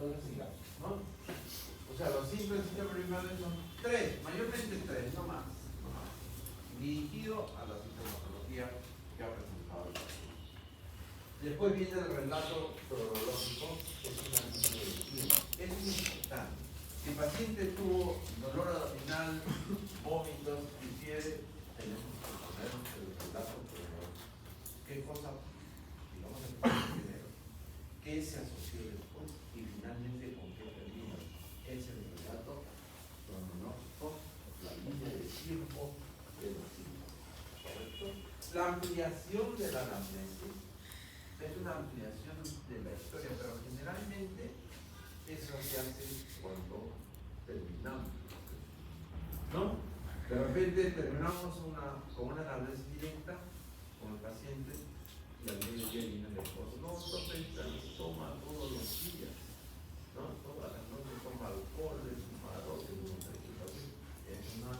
Entonces sigamos, ¿no? O sea, los simples sistemas primarios son tres, mayormente tres, no más. Dirigido a la sintomatología que ha presentado el paciente. Después viene el relato cronológico, que es una medicina. Es muy importante. Si el paciente tuvo dolor abdominal, vómitos y fiebre, tenemos que poner el relato cronológico. ¿Qué cosa, digamos, el primero? ¿Qué se asoció después? Y finalmente, ¿con qué termina? Es el relato cronológico, la línea de tiempo de los síntomas. ¿Correcto? La ampliación de la anamnesis es una ampliación de la historia, pero generalmente eso se hace cuando terminamos, ¿no? De repente terminamos con una anamnesis directa con el paciente y al mediodía viene el esposo. No, toma todos los días, ¿no? Todas las noches toma alcohol, es un paro, es una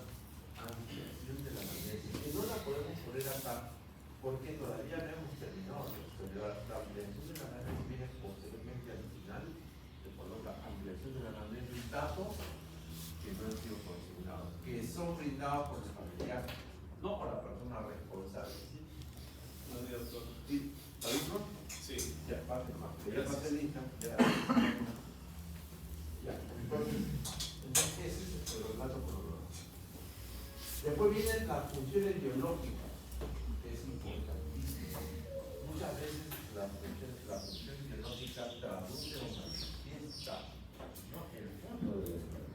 ampliación de la anamnesis que no la podemos poner acá porque todavía no hemos terminado. La ampliación de la anamnesis viene posteriormente al final, se coloca ampliación de la anamnesis, datos que no han sido consignados, que son brindados por el familiar, no por la persona responsable. ¿Sí? No, doctor. ¿Sí? ¿Está listo? Sí. Ya, parte más. Ya pasé lista. Ya. Entonces ese es el relato cronológico. Después vienen las funciones biológicas, que es importantísimo. Muchas veces la función biológica traduce o manifiesta, ¿no?, el fondo de la enfermedad.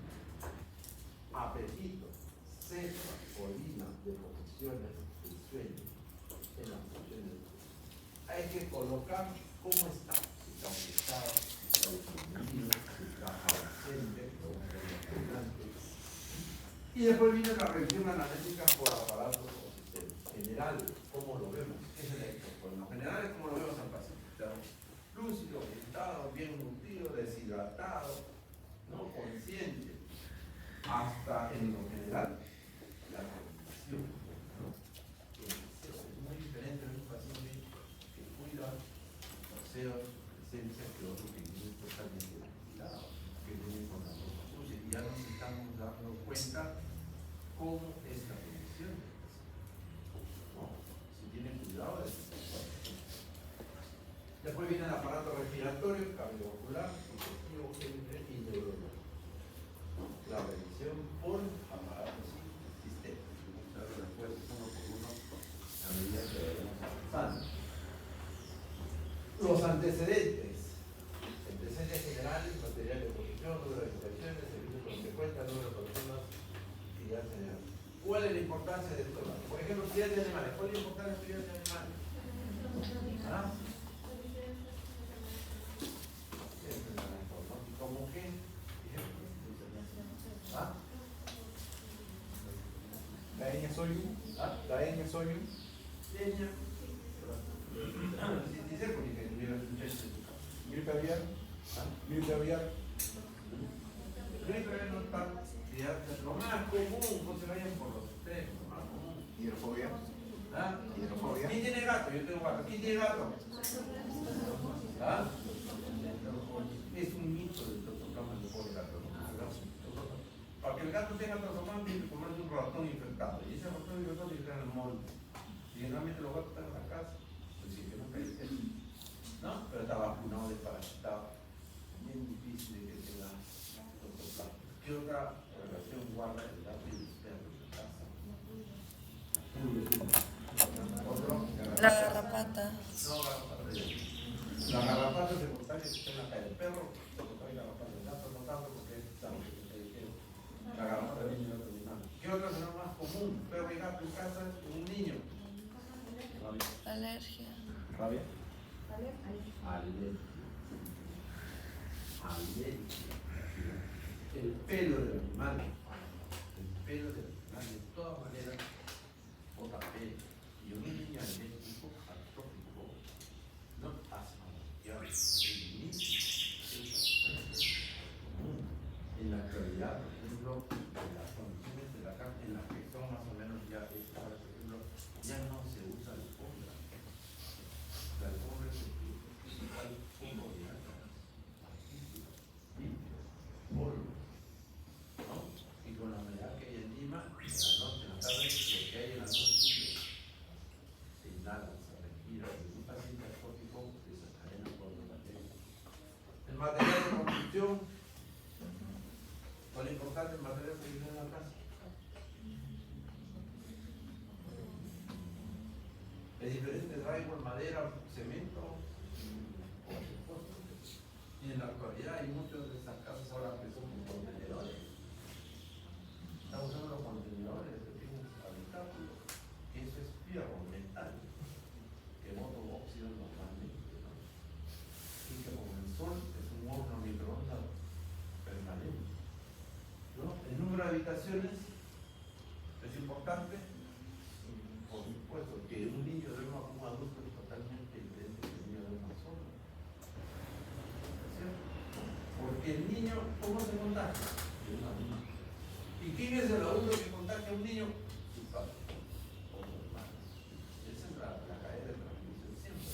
Apetito, sed, orina, deposiciones, el sueño, en las funciones. Hay que colocar cómo está, si está aumentado, si está disminuido, si está ausente, o importante. Y después viene la revisión analítica por aparatos o sistemas. General, ¿cómo lo vemos? ¿Qué es el electro? Pues en lo general es como lo vemos al paciente. Está lúcido, orientado, bien nutrido, deshidratado, ¿no?, consciente. Hasta en lo general, la condición, ¿no? Es muy diferente en un paciente que cuida paseos, presencia, que otro que viene totalmente descuidado, que viene con la ropa sucia. Y ya nos estamos dando cuenta cómo es la condición del paciente, ¿no? Si tiene cuidado de su cuerpo. Después viene el aparato respiratorio, cardiovascular, digestivo, y neurológico. La revisión por aparatos y sistemas. Vamos a ver después uno por uno a medida que vayamos avanzando. Los antecedentes. Antecedentes generales, material de posición, número de infecciones, servicios con consecuencias, número de personas, actividad general. ¿Cuál es la importancia de esto? Por ejemplo, actividad de animales. ¿Cuál es la importancia de actividad de animales? ¿Ah? ¿Cómo qué? ¿Ah? La etnia Soyun. ¿Ah? La etnia Soyun. Leña. Dice porque tuviera un test en tu casa. Gripe aviar. ¿Ah? Gripe aviar. Gripe no está. Lo más común, no se vayan por los extremos, lo más común. Hidrofobia. ¿Ah? Hidrofobia. ¿Quién tiene gato? Yo tengo gato. ¿Quién tiene gato? ¿Ah? Es un mito del trastorno del pobre gato, ¿no? Para que el gato tenga trastorno tiene que comerse un ratón infectado. Y ese ratón infectado tiene que estar en el monte. Y generalmente los gatos están en la casa. Pues sí, que no cae el, ¿no? Pero está vacunado, desparasitado. Bien difícil de que tenga trastorno. ¿Qué otra relación guarda el gato y el perro en la casa? ¿Otro? La garrapata. No, garrapata. La garrapata es mortal que está en la calle. El perro se contagia garrapata. El gato no tanto porque es sano. La garrapata viene de otro animal. ¿Qué otra es lo más común? Perro y gato en casa, un niño. Alergia. Rabia. Alergia. Alergia. El pelo del animal. El pelo del animal, de todas maneras, bota pelo. Y un niño alérgico, atópico, no asma, ya el inicio es común. En la actualidad, por ejemplo, en las condiciones de la carne, en las que son más o menos ya estas, por ejemplo, ya no se usa alfombra. La alfombra es el principal comodidad. noche, en la tarde, lo que hay en la noche se inhala, se respira. Si un paciente alcohólico desencadena por los materiales. El material de construcción, ¿cuál es importante el material que vive en la casa? Es diferente drywall, madera, cemento, por supuesto. Y en la actualidad hay muchas de estas casas ahora que son contenedores. Están usando los contenedores de pequeños habitáculos. Eso es fierro, metal, que bota óxido normalmente, ¿no? Y que con el sol es un horno microondas permanente, ¿no? El número de habitaciones es importante. Por supuesto, que un niño duerma con un adulto es totalmente diferente que un niño duerma solo. ¿Cierto? Porque el niño, ¿cómo se contagia? De un adulto. ¿Y quién es el adulto que contagia a un niño? Su padre o su hermano. Esa es la cadena de transmisión siempre.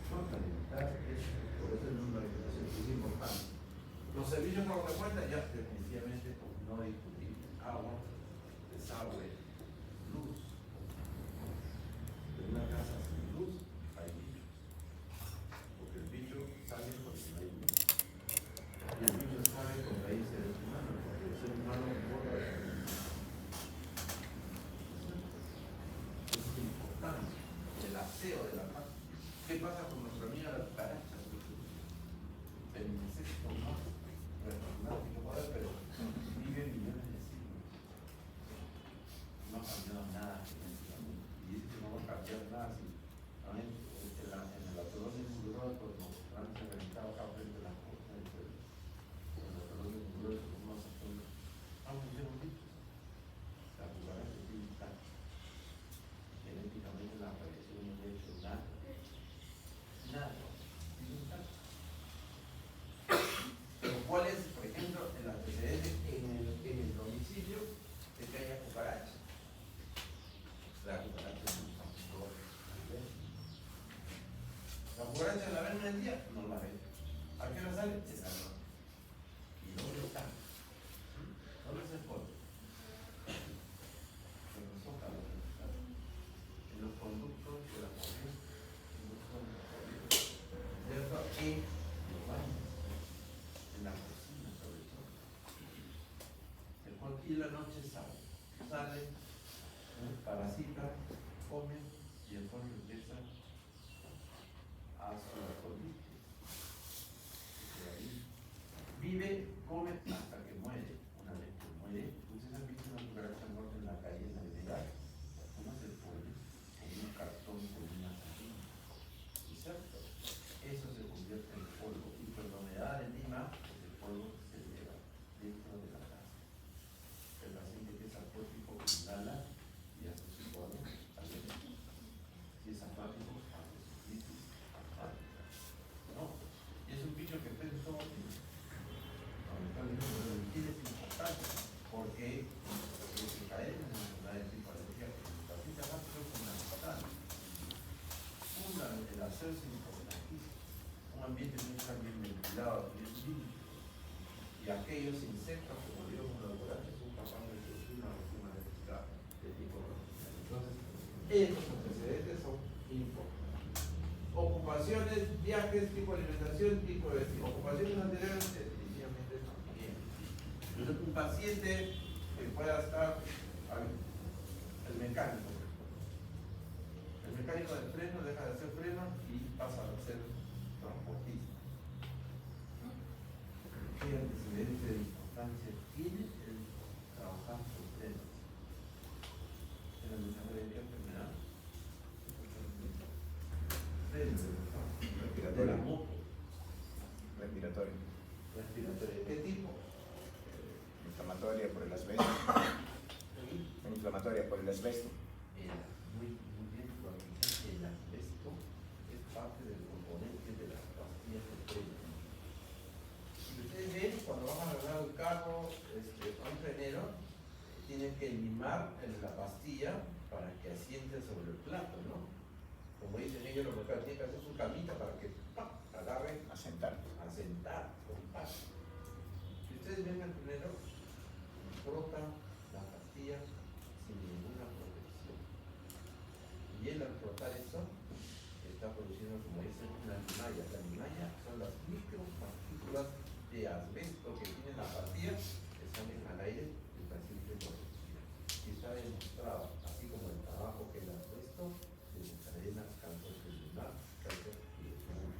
Por eso el número de habitación es importante. Los servicios por la cuenta ya definitivamente no discutibles. Agua, desagüe, luz. En una casa sin luz hay bichos. Porque el bicho sale porque no hay luz. Y el bicho sale porque hay seres humanos, porque el ser humano borra la luz. Eso es importante. El aseo de la casa. ¿Qué pasa con nuestra amiga la cucaracha? El insecto más retornante que puede haber, pero vive millones de siglos. No ha cambiado nada genéticamente. Y dice que no va a cambiar nada si en el atolón de Mururoa, cuando Francia reventaba acá frente a las costas del pueblo, en el atolón de Mururoa, con unos atoles, pusieron bichos. La cucaracha es intacta. Genéticamente la aparición no ha hecho nada. Nada. Pero ¿cuál es, por ejemplo, el antecedente en el domicilio de que haya cucaracha? La cucaracha es un factor. La cucaracha la ven en el día, no la ven. ¿A qué hora sale? En la noche. ¿Y dónde está? ¿Dónde se pone? En los zócalos, en los conductos de la corriente, en los conductos, ¿cierto? Y los baños, en la cocina sobre todo. El cual y la noche sale, parasita, come y después empieza a su colitis. Vive, come hasta que muere. Una vez que muere, ustedes han visto una cucaracha muerta en la calle, en la avenida. ¿Cómo se pone? Con un cartón, con una sardina. ¿Cierto? Eso se convierte en polvo. Y cuando me da de Lima, el polvo se eleva dentro de la casa. El paciente que es alcohólico inhala y hace su polvo. Si es apático, hace su crisis apática. ¿No? Y es un bicho que está en todo el es importante porque se cae en una enfermedad de tipo alergia, el paciente apático es fundamental. El hacerse importantísimo. Un ambiente muy bien ventilado, bien limpio. Y aquellos insectos que murieron con la cucaracha son capaces de producir una reacción alérgica de tipo profesional. Entonces, estos antecedentes son importantes. Ocupaciones, viajes, tipo de alimentación, tipo de ocupaciones anteriores, definitivamente también. Un paciente que pueda estar, el mecánico. El mecánico del freno deja de hacer freno y pasa a ser transportista. ¿Qué antecedente de importancia tiene el trabajar con frenos? En el desarrollo de qué enfermedad? Frenos de la moto. Respiratorio. Respiratorio. ¿Qué tipo? Inflamatoria por el asbesto. Inflamatoria por el asbesto. Muy bien, cuando dice el asbesto es parte del componente de las pastillas de freno. Si ustedes ven, cuando van a arreglar el carro, un frenero tiene que limar la pastilla para que asiente sobre el plato, ¿no? Como dicen ellos, los mecánicos tienen que hacer su camita para que agarre A sentar. a sentar con paz. Si ustedes ven al primero, frota la pastilla sin ninguna protección. Y él al frotar eso, está produciendo, como dicen, una limalla. La limalla son las micropartículas de asbesto que tiene la pastilla, que salen al aire y el paciente lo respira. Y está demostrado, así como el trabajo que el asbesto desencadena cáncer celular, cáncer de pulmón.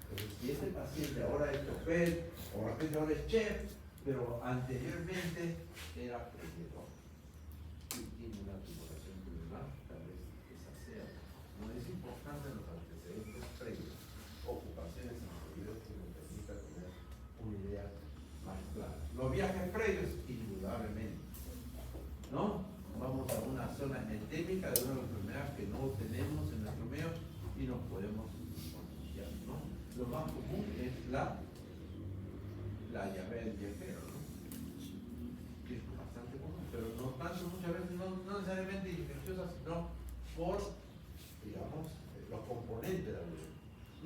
Entonces, si ese paciente ahora es chofer, o de repente ahora es chef, pero anteriormente era prendedor y tiene una tumoración pulmonar, tal vez esa sea. No es importante los antecedentes previos, ocupaciones anteriores que nos permita tener una idea más clara. Los viajes previos, indudablemente, ¿no? Vamos a una zona endémica de una enfermedad que no tenemos en nuestro medio y nos podemos contagiar, ¿no? Lo más común es la diarrea del viajero, ¿no? Que es bastante común, pero no tanto, muchas veces no necesariamente infecciosa, sino por, digamos, los componentes de la vida.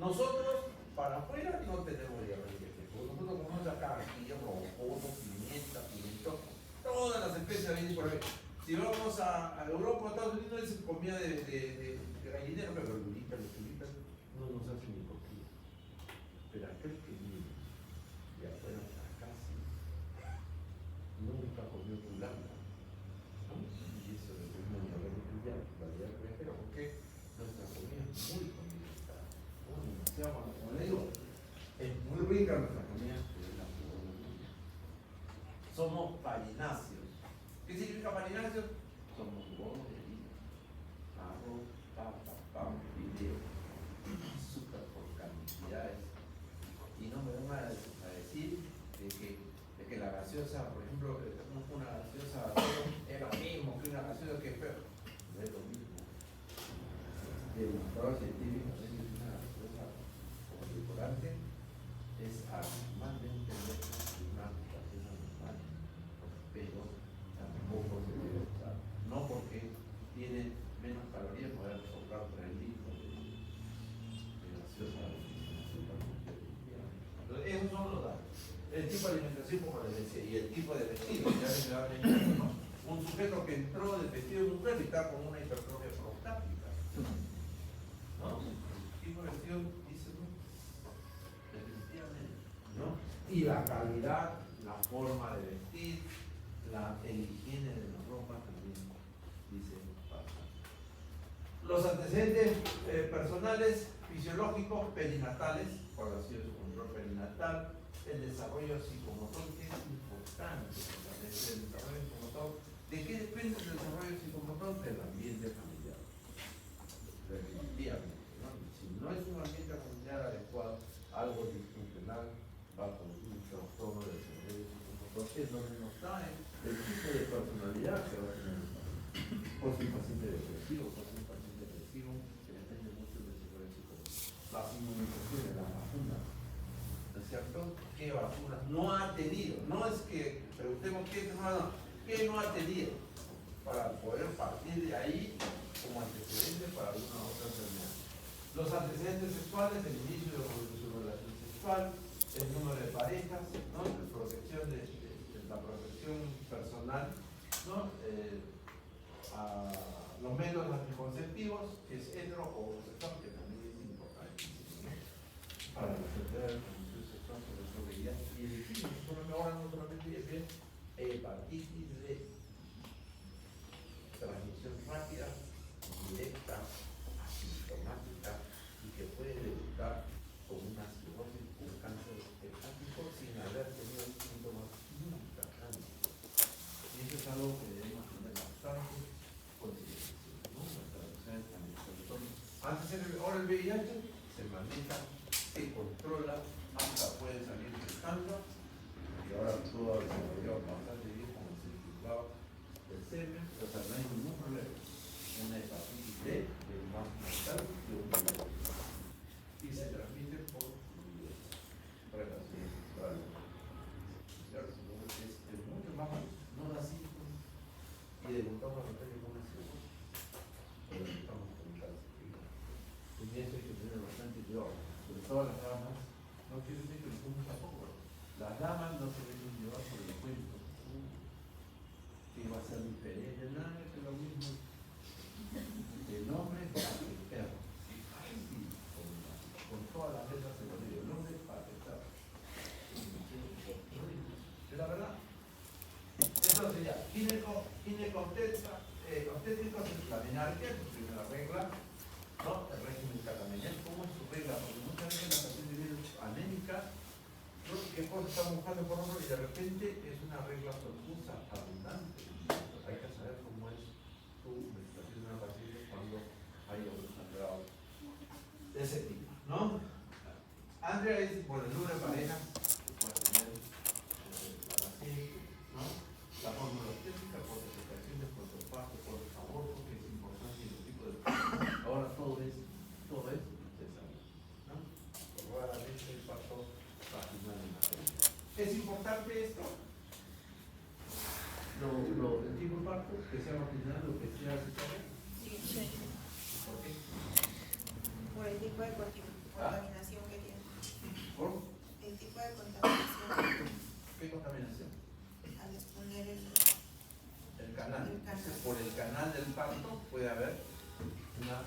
Nosotros, para afuera, no tenemos diarrea del viajero. Nosotros comemos acá, aquí, rocoto, pimienta, pimentón, todas las especies vienen por ahí. Si vamos a Europa o a Estados Unidos, es comida de gallinero, pero verduritas, lechuguitas, no nos hacen ni cosquillas. Pero aquel que viene de afuera para acá, sí, nunca comió culanta, ¿no? Y eso es una diarrea viajera, porque nuestra comida es muy condimentada, ¿no? Demasiado, como le digo, es muy rica nuestra comida, pero es la pura. Somos farináceos. ¿Qué significa farináceos? Somos huevos de harina, arroz, papa, pan, fideo, azúcar por cantidades. Y no me van a decir de que la gaseosa, por ejemplo, una gaseosa es lo mismo que una gaseosa que es peor. No es lo mismo. Demostrado científicamente que una gaseosa como edulcorante es anormalmente mejor que una gaseosa normal, pero tampoco se debe usar. No porque tiene menos calorías, poder sobrar 3 litros de gaseosa sin azúcar. Entonces, esos son los datos. El tipo de alimentación, como les decía, y el tipo de vestido. Ya les daba el ejemplo, ¿no? Un sujeto que entró de vestido de mujer y está con una hipertrofia prostática, ¿no? El tipo de vestido dice, no, definitivamente, ¿no? Y la calidad, la forma de vestir, el higiene de la ropa también dice bastante. Los antecedentes personales, fisiológicos, perinatales, por así decirlo, control perinatal, el desarrollo psicomotor, que es importante, el desarrollo psicomotor. ¿De qué depende el desarrollo psicomotor? Del ambiente familiar. Definitivamente, ¿no? Si no es un ambiente familiar adecuado, algo disfuncional va a producir un trastorno del desarrollo psicomotor, que es donde nos trae el tipo de personalidad que va a tener el paciente. Por si un paciente depresivo, por si un paciente depresivo, que depende mucho del desarrollo psicomotor. Las inmunizaciones, las vacunas. ¿No es cierto? ¿Qué vacunas no ha tenido? No es que preguntemos qué no ha tenido para poder partir de ahí como antecedente para alguna otra enfermedad. Los antecedentes sexuales, el inicio de su relación sexual, el número de parejas, ¿no? La protección personal, ¿no? Los métodos anticonceptivos, que es hetero o homosexual, que también es importantísimo, ¿no? Para la enfermedad de transmisión sexual, por eso veía, y el ahora no solamente es hepatitis de transmisión rápida, directa, asintomática, y que puede debutar con una cirrosis, un cáncer hepático sin haber tenido síntomas nunca antes. Y eso es algo que debemos tener bastante consideración, ¿no? Ahora el VIH se maneja, se controla, hasta puede salir del cáncer, y ahora todo ha desarrollado bastante bien con el certificado del semen, o sea, no hay ningún problema. Una hepatitis D es más mortal que un virus. Y se transmite por relaciones sexuales. Es mucho más, no da síntomas. Y debutamos a repente con una cirrosis. O debutamos con un cáncer. En eso hay que tener bastante cuidado. Sobre todo las damas, no quiero decir que los hombres tampoco, las damas no se deben llevar por el cuento. Que va a ser diferente, nada que lo mismo. El hombre es para el perro. Sí, con todas las letras se lo digo. El hombre es para el perro. ¿Es la verdad? Entonces ya, obstétricos es la menarquia, su primera regla, ¿no? El régimen catamenial, ¿cómo es su regla? Porque muchas veces la paciente viene anémica, ¿no? ¿Qué cosa está buscando por otro? Y de repente es una regla profusa, abundante. Hay que saber cómo es su menstruación de una paciente cuando hay un sangrado de ese tipo, ¿no? Andrea es, bueno, el número de parejas que puede tener la paciente, ¿no? La fórmula obstétrica, por explicaciones, por parto, por aborto, que es importante y el tipo de... Ahora todo es, ustedes saben, ¿no? Por raramente el parto vaginal en la gente. ¿Es importante esto? El tipo de parto, que sea vaginal o que sea cesárea. Sí. ¿Por qué? Por el tipo de contaminación que tiene. ¿Por? El tipo de contaminación ¿Qué contaminación? al exponer el Canal. Entonces, por el canal del parto puede haber una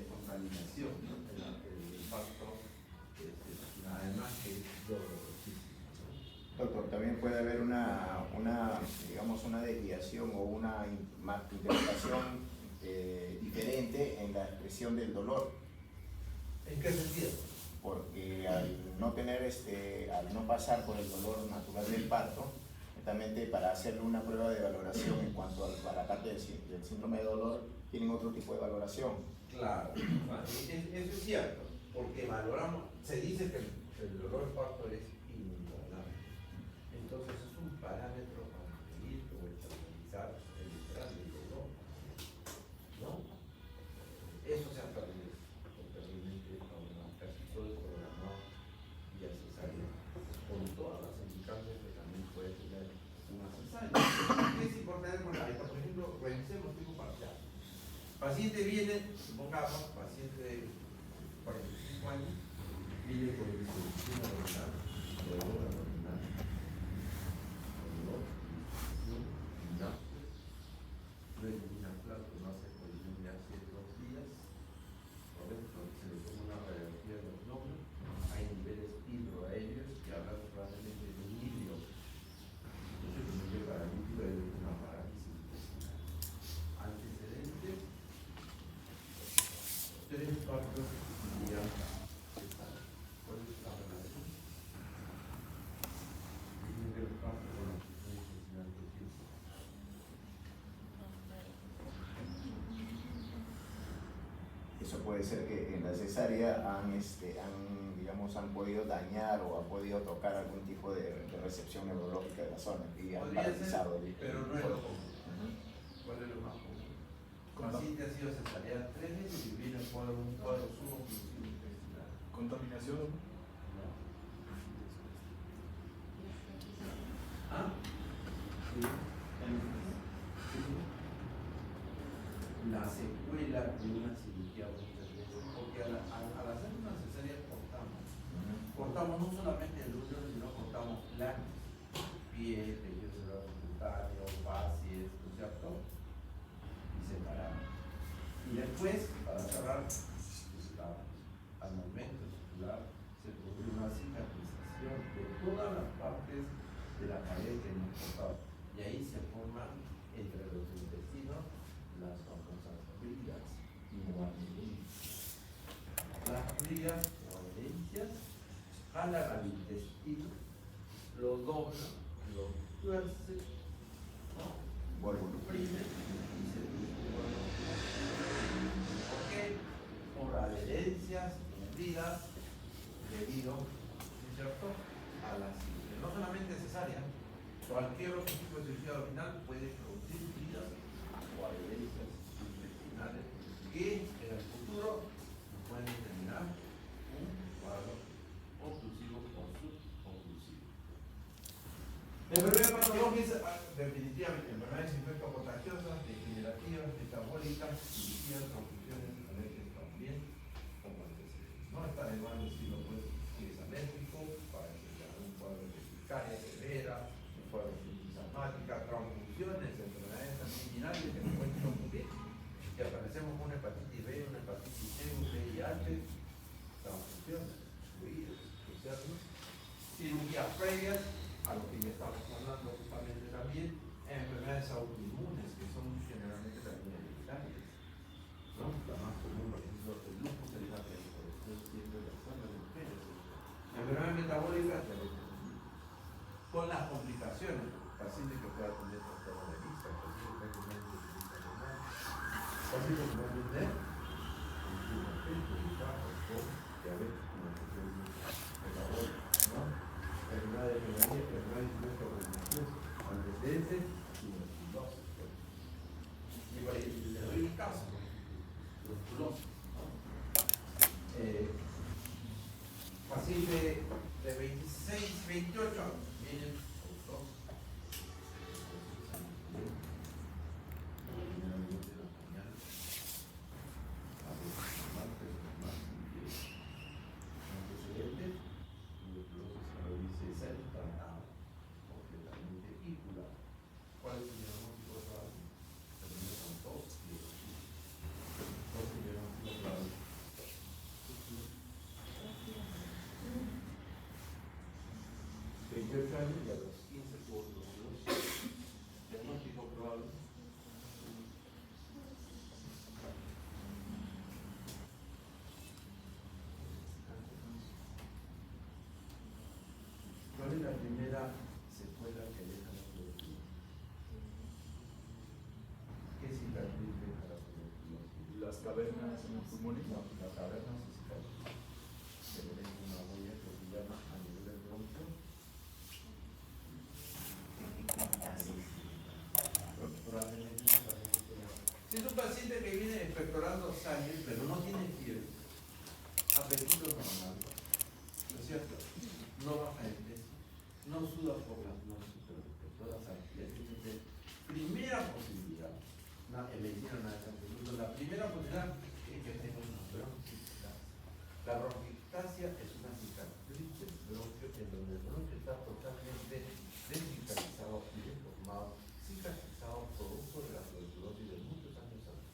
contaminación, ¿no? El parto, además que es dolorosísimo, ¿no? Doctor, también puede haber digamos, una desviación o una interpretación diferente en la expresión del dolor. ¿En qué sentido? Porque al no pasar por el dolor natural del parto, justamente para hacerle una prueba de valoración en cuanto a la parte del síndrome de dolor, tienen otro tipo de valoración. Claro, eso es cierto, porque valoramos, se dice que el dolor del parto es invalorable. Entonces es un parámetro para medir o estabilizar el umbral del dolor, ¿no? Eso se ha perdido, totalmente, casi todo el programa vía cesárea, con todas las implicancias que también puede tener una cesárea. ¿Qué es importante con la dieta? Por ejemplo, revisemos tipo parcial. Paciente viene, supongamos, paciente de 45 años, viene con disfunción abdominal, dolor abdominal, náuseas, reina plato, no hace colisión de hace 2 días, correcto, se le toma una radiografía de los nódulos, hay niveles hidroaéreos que hablan probablemente de un híbrido. Entonces, no llega al líquido de una parálisis intestinal. Antecedentes, 3 partos ya cesárea. ¿Cuál es la relación? Dicen que los partos con la función intestinal que tiene. Eso puede ser que en la cesárea han podido dañar o han podido tocar algún tipo de recepción neurológica de la zona y han Podría paralizado ser, pero no es lo común. ¿Cuál es lo más común? El paciente ha sido cesárea 3 veces y viene con un cuadro suboclusivo intestinal. ¿Contaminación? ¿Ah? Sí. La secuela de una cirugía muchas veces, porque al hacer una cesárea cortamos no solamente el útero, sino cortamos lácteos, piel, tejido celular subcutáneo, facies, ¿no es cierto? Y separamos. Y después, para cerrar, al momento circular, se produce una cicatrización de todas las partes de la pared que hemos cortado. Y ahí se forman entre los intestinos las famosas bridas o adherencias. Las bridas o adherencias jalan al intestino, lo doblan, lo tuercen, ¿no? Lo oprimen y se distribuyen. ¿Por qué? Por adherencias, bridas, debido, ¿no es cierto?, a la cirugía. No solamente cesárea, cualquier otro tipo de cirugía abdominal puede producir bridas o adherencias intestinales que en el futuro pueden determinar un cuadro oclusivo o suboclusivo. La enfermedad patológica es definitivamente enfermedades infecto-contagiosas, degenerativas, metabólicas, cirugías, confusiones, alergias también, como antecedentes. No está de más decirlo, pues, si es alérgico, para que se haga un cuadro de urticaria severa, enfermedades asmáticas, transfusiones, enfermedades terminales que nos pueden ocurrir, que aparecemos con una hepatitis B, una hepatitis C, un VIH, transfusiones, fluidos, ¿cierto? Cirugías previas, a lo que ya estamos hablando justamente también, enfermedades autoinmunes, que son generalmente también hereditarias, ¿no? La más común, por ejemplo, el lupus eritematoso, por eso siempre las zonas de mujeres. Enfermedades metabólicas, con las complicaciones, paciente que pueda tener trastorno de vista, paciente que pueda tener diabetes renal, paciente que pueda tener diabetes metabólica, ¿no? Enfermedad de pneumología, enfermedad de influencia, antecedentes y tuberculosis. Y por ahí le doy un caso, tuberculosis, ¿no? Paciente de 26, 28 años, viene con tos, antecedentes, tuberculosis a ser tratado completamente y curado. ¿Cuál es el diagnóstico claro? Termina con tos y ¿cuál es el diagnóstico claro? 28 años y a los 15 por tuberculosis. Diagnóstico probable. ¿Cuál es la primera secuela que deja la tuberculosis? ¿Qué cicatriz deja la tuberculosis? Las cavernas en los pulmones. No, las cavernas se cicatrizan. Se le deja una huella que se llama a nivel del bronquio. Probablemente es un paciente que si es un paciente que viene expectorando sangre, pero no tiene fiebre, apetito normal, ¿no es cierto? No baja de peso, no suda por las noches, pero expectora sangre. Primera posibilidad, medicina nada de la primera posibilidad es que tenga una bronquiectasia. La bronquiectasia es una cicatriz del bronquio en donde el bronquio está totalmente descitalizado y deformado, cicatrizado producto de la tuberculosis de muchos años antes.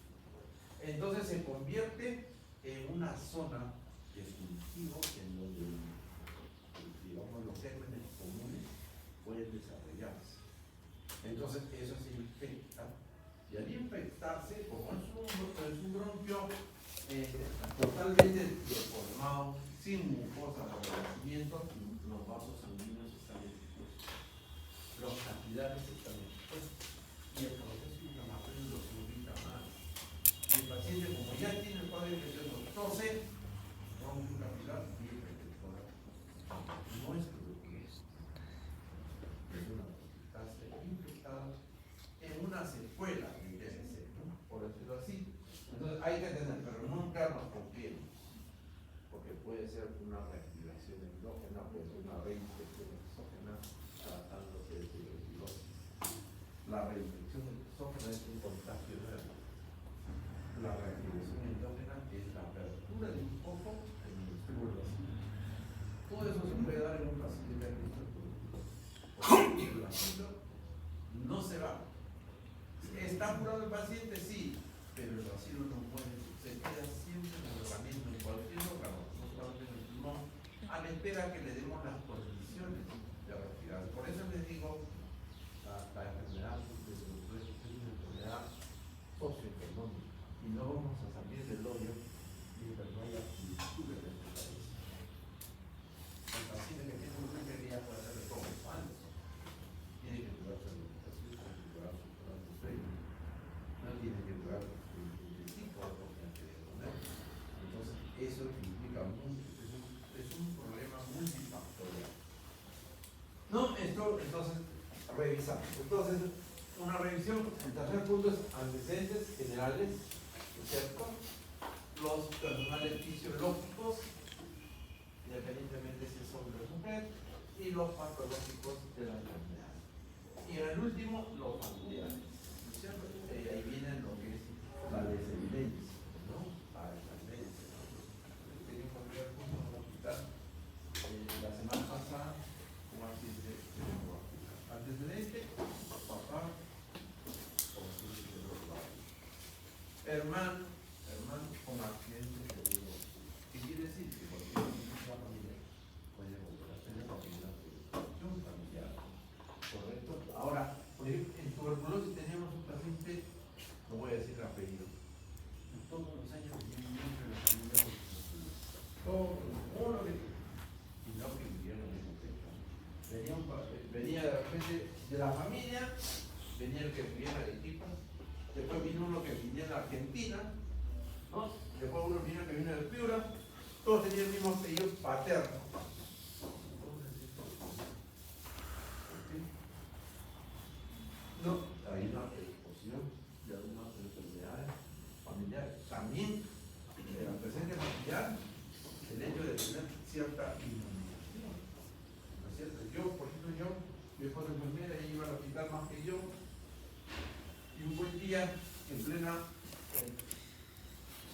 Entonces se convierte en una zona de cultivo en donde, digamos, los gérmenes comunes pueden desarrollarse. Entonces eso se infecta y al infectarse, como es un bronquio totalmente deformado, sin mucosa para el nacimiento, los vasos sanguíneos están expuestos, los capilares están expuestos y el proceso inflamatorio los irrita más. Y el paciente, como ya tiene el cuadro infeccioso, tose, bronquio capilar y protectora. No es tuberculosis, es una bronquiectasia infectada en una secuela de TSC, ¿no? Por decirlo así. Entonces hay que tener, pero nunca nos confiemos, porque puede ser una reactivación endógena, puede ser una reinfección exógena tratándose de tuberculosis. La reinfección exógena es un contagio nuevo. La reactivación endógena es la apertura de un foco en el estímulo vacío. Todo eso se puede dar en un paciente que ha visto tuberculosis. Porque el vacío no se va. ¿Está curado el paciente? Sí, pero el vacío no muere, se queda siempre en el organismo, en cualquier órgano, no solamente en el pulmón, a la espera que le demos las condiciones de respirar. Por eso les digo, la enfermedad de tuberculosis es una enfermedad socioeconómica y no vamos a salir del hoyo mientras no haya cultura de este país. El paciente que tiene una enfermedad puede hacerle todo falso. Tiene que curarse la alimentación, tiene que curar su sueño, no tiene que curar el tipo de confianza de comer. Entonces, eso implica mucho, es un problema multifactorial. No, esto, entonces, revisamos. Entonces, una revisión, el tercer punto es antecedentes generales, ¿no es cierto? Los personales fisiológicos, independientemente si es hombre o mujer, y los patológicos de la enfermedad. Y en el último, los familiares, ¿no es cierto? Ahí viene lo que es la descendencia, ¿no? La descendencia, ¿no? Tenía un familiar justo en un hospital la semana pasada, como así de hermano con accidente seguro. ¿Qué quiere decir? Que cualquier miembro de la familia puede volver a tener una preocupación familiar. ¿Correcto? Ahora, por ejemplo, en tuberculosis teníamos un paciente, no voy a decir el apellido, todos los años viene un miembro de la familia con tuberculosis. Todos, uno que, y no que vivieron en el pecho. Venía de repente de la familia, venía el que vivía en Arequipa, después vino uno que vivía en la Argentina, ¿no? Después uno vino que vino de Piura, todos tenían el mismo apellido paterno. No, hay una predisposición de algunas enfermedades familiares. También en la presencia familiar, el hecho de tener cierta inmunización. ¿No es cierto? Yo, por ejemplo, mi esposa enfermera, ella iba al hospital más que yo, y un buen día, en plena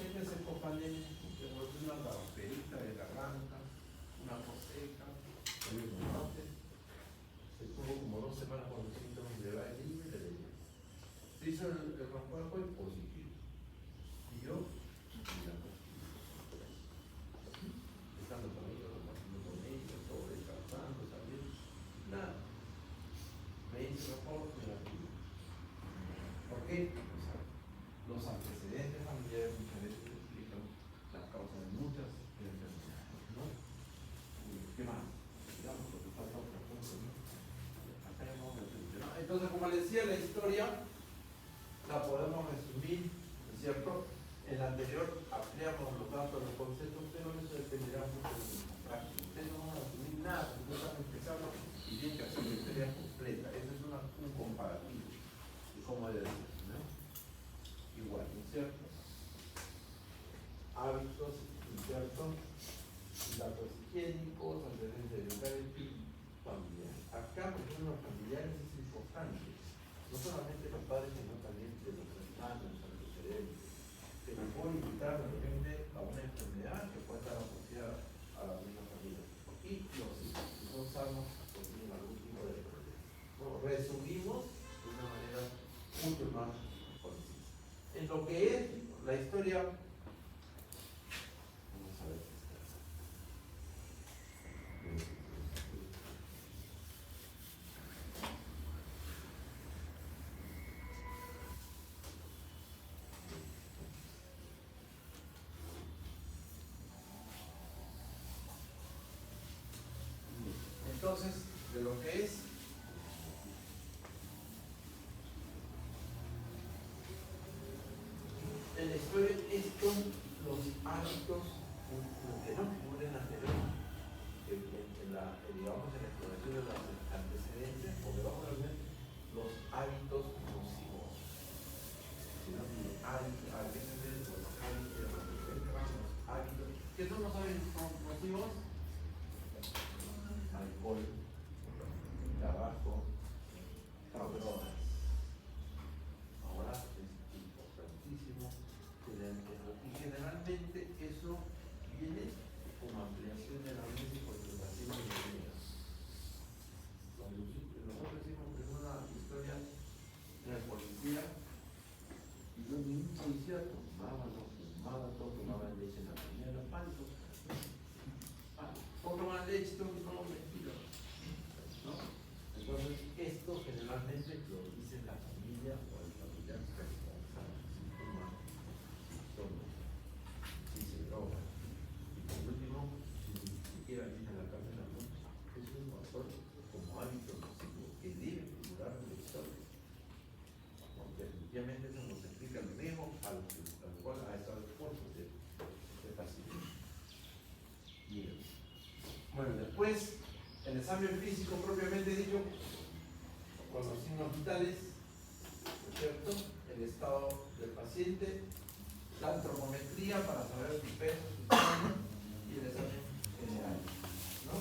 época pandemia, que volvió una garraperita de garganta, una tos seca, se tuvo como 2 semanas con los síntomas de la libre. Se hizo el raspado y positivo. Y yo, mira, estando con ellos, compartiendo con ellos, todo, descansando, saliendo, nada. Me hice el raspado negativo. ¿Por qué? O sea, los antecedentes familiares muchas veces explican las causas de muchas enfermedades, ¿no? ¿Qué más? Digamos, lo que falta otra cosa, ¿no? Acá hemos resumido, ¿no? Entonces, como les decía, la historia la podemos resumir, ¿no es cierto? En la anterior ampliamos los datos, los conceptos, pero eso dependerá mucho de nuestra práctica. Ustedes no van a resumir nada, ustedes están empezando y tienen que hacer la historia completa. Ese es un comparativo de cómo debe ser, ¿no? Igual, ¿no es cierto? Hábitos, ¿no es cierto? Datos higiénicos, antecedentes de educar el familiar. Acá, por ejemplo, los familiares es importante. No solamente los padres, sino también de los hermanos, antecedentes. Se me puede invitar de repente a una enfermedad que pueda estar asociada a la misma familia. Y los hijos, si son sanos, pues tienen algún tipo de problema. Bueno, resumimos de una manera mucho más concisa. En lo que es la historia, vamos a ver. Entonces, de lo que es en la historia, estos los hábitos, lo que no figura en la anterior, digamos en la exploración de los antecedentes, porque vamos a ver los hábitos nocivos. Sino a veces los hábitos, ¿qué son los hábitos nocivos? Alcohol, tabaco, drogas. Ahora es importantísimo tenerlo. Y generalmente eso viene como ampliación de la mente porque el paciente no llega. Nosotros decimos que es una historia de la policía y ningún policía tomaba leche en la mañana, ¿cuánto? ¿Por tomar leche? Tengo que tomar un vestido, ¿no? Entonces, esto generalmente lo dice la familia o el familiar responsable. Si fuma, si toma, si se droga. Y por último, si ni siquiera viene a la casa de la noche, es un factor como hábito nocivo que debe figurar en la historia. Porque definitivamente eso nos explica el riesgo al cual ha estado expuesto este paciente. Bien. Bueno, después, el examen físico propiamente dicho, con los signos vitales, ¿no es cierto? El estado del paciente, la antropometría para saber su peso, su tamaño y el examen general, ¿no?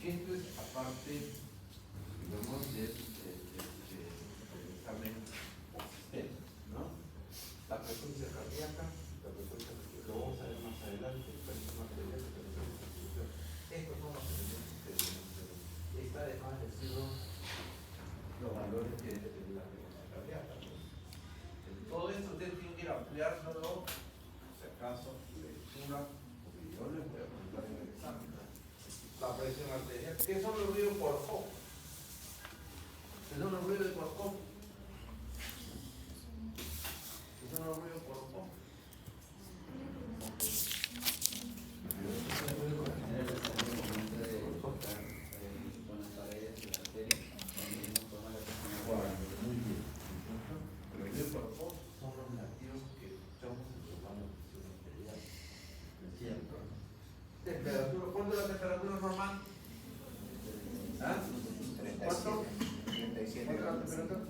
Esto es aparte, digamos, del examen existente, ¿no? La frecuencia cardíaca, lo vamos a ver más adelante, pero es más adelante. Estos son los elementos que debemos tener. Está además decirnos los valores que debe tener la frecuencia cardíaca. El Todo esto ustedes tienen que ir ampliándolo, si acaso, lectura, porque yo les voy a preguntar en el examen. La presión arterial. ¿Qué son los ruidos por ojo? ¿Qué son los ruidos de por ojo? ¿Qué son los ruidos por ojo? Muy bien. Los ruidos por ojo son los nativos que escuchamos en los baños de presión arterial. ¿Es cierto? Temperatura, ¿cuánto es la temperatura normal? ¿Ah? 37. ¿Cuánto? 37 ¿Cuánto es la grados. temperatura?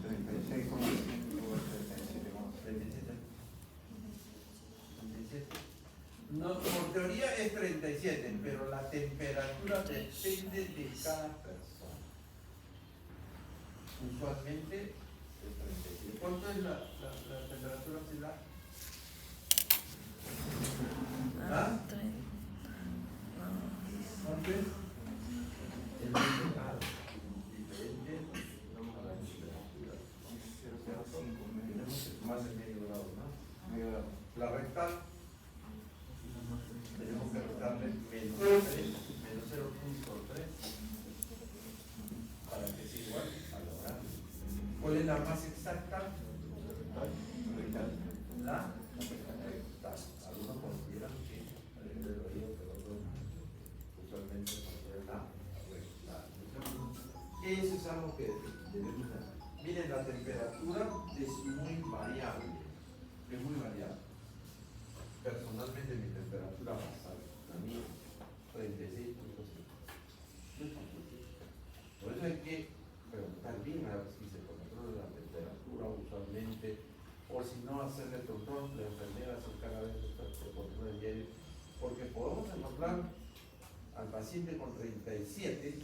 36,5 o 37,6. 37. No, por teoría es 37, pero la temperatura depende de cada persona. Usualmente es 37. ¿Cuánto es la temperatura ocular? ¿Ah? ¿Cuánto es? El diferente a la temperatura. Más de medio grado, ¿no? Medio grado. La rectal tenemos que restarle menos 3, menos 0.3 para que sea igual a la oral. ¿Cuál es la más exacta? La rectal. Algunos consideran que depende del oído, pero otros usualmente consideran la rectal. Eso es algo que debemos hacer. Miren, la temperatura es muy variable. Es muy variable. Personalmente mi temperatura basal, la mía, 36.5. Por eso hay que preguntar bien a ver si se controla la temperatura usualmente, o si no hacerle control, la enfermera se encarga de se controla el diario, porque podemos encontrar al paciente con 37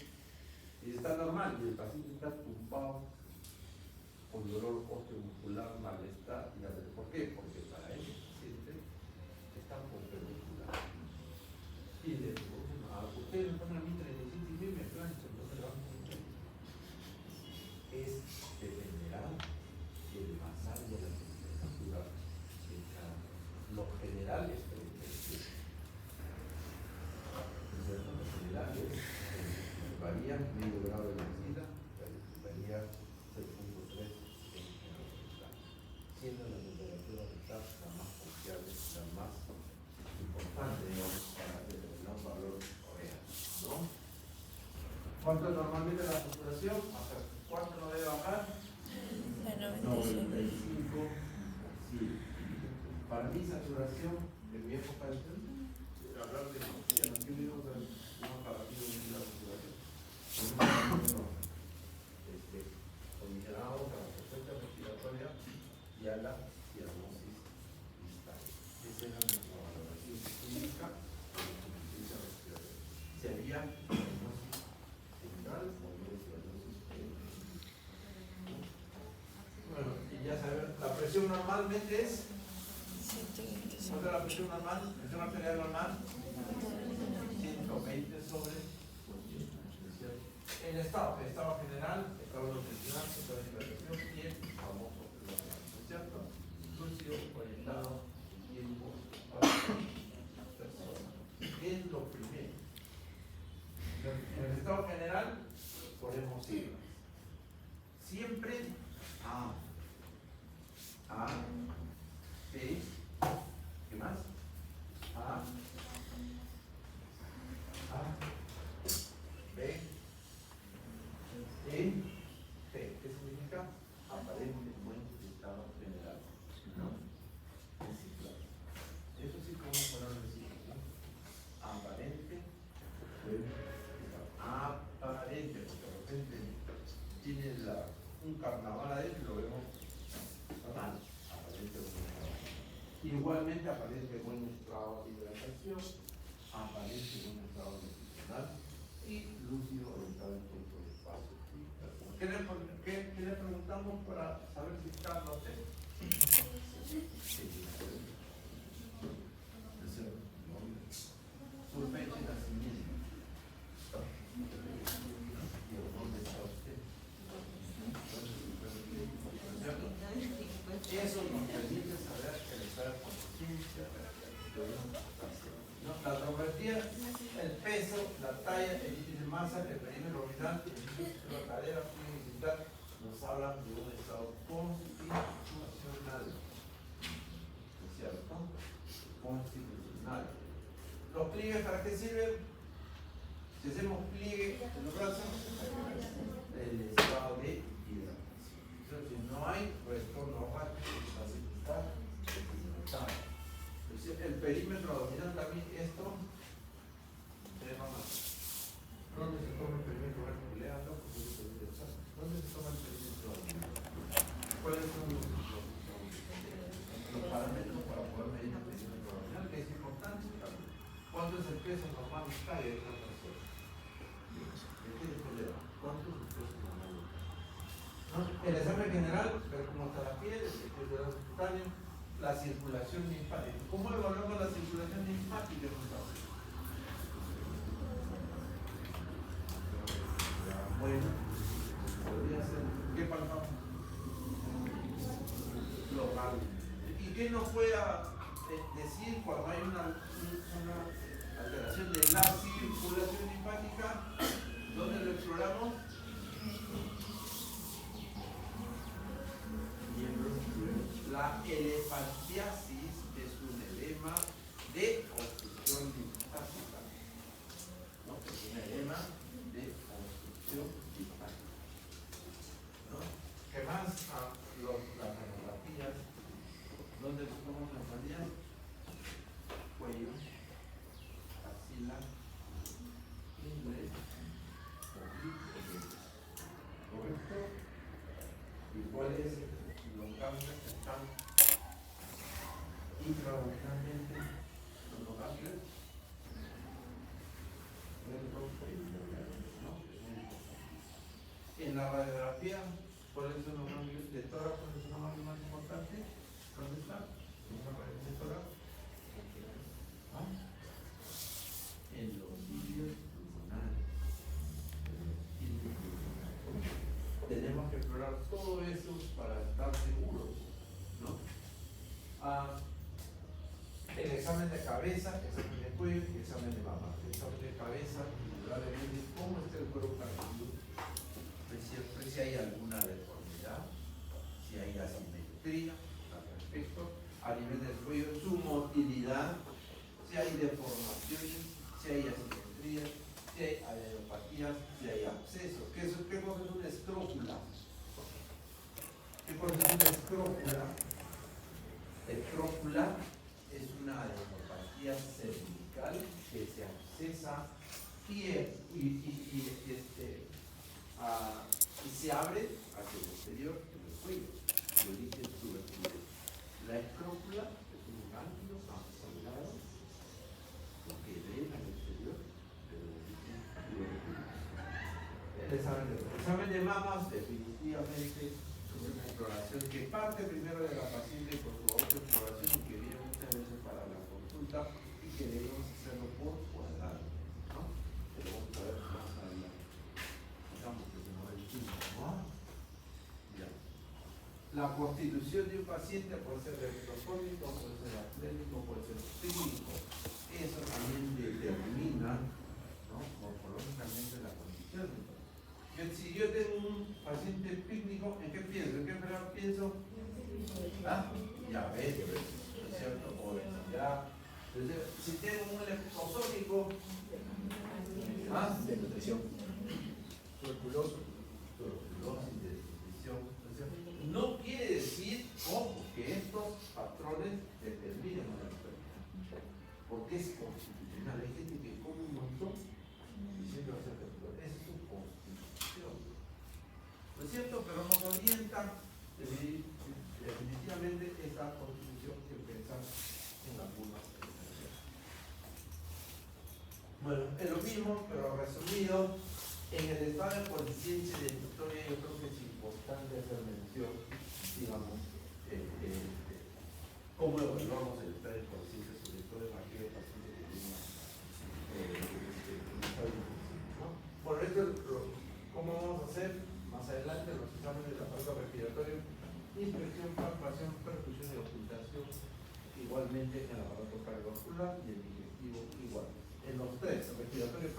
y está normal, y el paciente está tumbado con dolor osteomuscular, malestar, y ¿por qué? Porque para él están con perpendicular. Y le digo, ustedes me ponen a mí 37 y me plancha, entonces le vamos a hacer. Dependerá del basal de la temperatura de cada. Lo general es 37. Lo general es varía medio grado de vencida, varía 0.3 en la rectal. Siendo la temperatura rectal la más confiable, la más importante, digamos, para determinar un valor real, ¿no? ¿Cuánto es normalmente la saturación? ¿Cuánto no debe bajar? 95. Sí. Para mi saturación, de mi época de hablar de oxígeno, aquí mismo un aparatito de la saturación. Condicionamos a la frecuencia respiratoria y a la cianosis distal. Esa era nuestra valoración clínica de la insuficiencia respiratoria. Si había cianosis central o no cianosis central. Bueno, y ya saben, la presión normalmente es. ¿Cuánto es la presión normal? ¿Presión arterial normal? 120 sobre. El estado general, estado nutricional, estado de hipertensión y el famoso global, ¿no es cierto? Lúcido, orientado, tiempo, para la persona. ¿Qué es lo primero? En el estado general ponemos siglas. Siempre A, B, ¿qué más? A, B, E, T. ¿Qué significa? Aparente buen estado general. ¿No? Reciclado. Eso sí, ¿cómo ponerlo en reciclado? Aparente buen estado. Aparente, porque de repente tiene un carnaval adentro y lo vemos mal. Aparente buen estado. Igualmente aparente buen estado de hidratación, aparente buen estado nutricional y lúcido orientado en tiempo de espacio. ¿Qué le preguntamos para saber si está en los test? Su fecha de nacimiento. ¿Dónde está usted? peso, la talla, el índice de masa, el perímetro orbital, el índice de la cadera, horizontal, nos hablan de un estado constitucional. ¿No es cierto? Constitucional. ¿Los pliegues para qué sirven? Si hacemos pliegue en los brazos, el estado de hidratación. Si no hay retorno rápido, está deshidratado. El perímetro abdominal también, esto se llama más. ¿Dónde se toma el perímetro abdominal? ¿Dónde se toma el perímetro abdominal? ¿Cuáles son los parámetros para poder medir el perímetro abdominal? Que es importante también. ¿Cuánto es el peso normal de talla de una persona? ¿De qué depende? ¿Cuánto es el peso normal? ¿No? El examen general, ver cómo está la piel, el tejido cutáneo, la circulación linfática. ¿Cómo evaluamos la circulación linfática? Bueno, podría ser. ¿Qué palpamos? Local. ¿Y qué nos puede decir cuando hay una alteración de la circulación linfática? ¿Dónde lo exploramos? La elefantiasis es un edema de obstrucción linfática. ¿No? Es un edema de obstrucción linfática. ¿No? ¿Qué más? Las mamografías. ¿Dónde tomamos las mamografías? Cuello, axila, ingle, oblicuo. ¿Correcto? ¿Y cuáles los ganglios que están intraabdominalmente? Los ganglios. En la radiografía, ¿cuáles son los ganglios de tórax? ¿Cuáles son los ganglios más importantes? ¿Dónde están? En la radiografía de tórax. ¿Ah? En los cilios pulmonares. Tenemos que explorar todo eso para estar seguros, ¿no? El examen de cabeza, examen de cuello y examen de mama. El examen de cabeza, indudablemente, cómo está el cuero cabelludo, siempre si hay alguna deformidad, si hay asimetría al respecto, a nivel del cuello, su motilidad, si hay deformaciones, si hay asimetrías, si hay adenopatías, si hay abscesos. ¿Qué cosa es una escrópula? ¿Qué cosa es una escrópula? Escrópula es una adenopatía cervical que se accesa y se abre hacia el exterior del cuello, de origen tuberculoso. La escrópula es un ganglio axonado que ven al exterior, pero de origen tuberculoso. El examen de mamas definitivamente es una exploración que parte primero de la paciente con su autoexploración y que viene muchas veces para la consulta y que debemos hacerlo por cuadrado, ¿no? Pero vamos a ver más adelante. Digamos que se nos ve el tiempo, ¿no? Ya. La constitución de un paciente puede ser electrofónico, puede ser atlético, puede ser clínico. Eso también determina, ¿no?, morfológicamente la condición. Si yo tengo un paciente pícnico, ¿en qué pienso? ¿En qué enfermedad pienso? ¿Ah? Diabetes, ¿no es cierto? Obesidad. Si tengo un electrosómico, ¿ah? De nutrición. Tuberculosis, desnutrición. No quiere decir, ojo, que estos patrones determinen una enfermedad. Porque es constitucional. Hay gente que come un montón diciendo que es su constitución. ¿No es cierto? Pero nos orienta definitivamente esta constitución que pensar en algunas enfermedades. Bueno, es lo mismo, pero resumido. En el estado de conciencia y de historia, yo creo que es importante hacer mención, digamos, cómo evaluamos el estado de conciencia, sobre todo en aquellos pacientes que tienen un estado de conciencia, ¿no? Bueno, esto es cómo vamos a hacer más adelante los exámenes del aparato respiratorio, inspección, palpación, perfusión y ocultación, igualmente en el aparato cardiovascular y el digestivo igual. En los tres, respiratorio,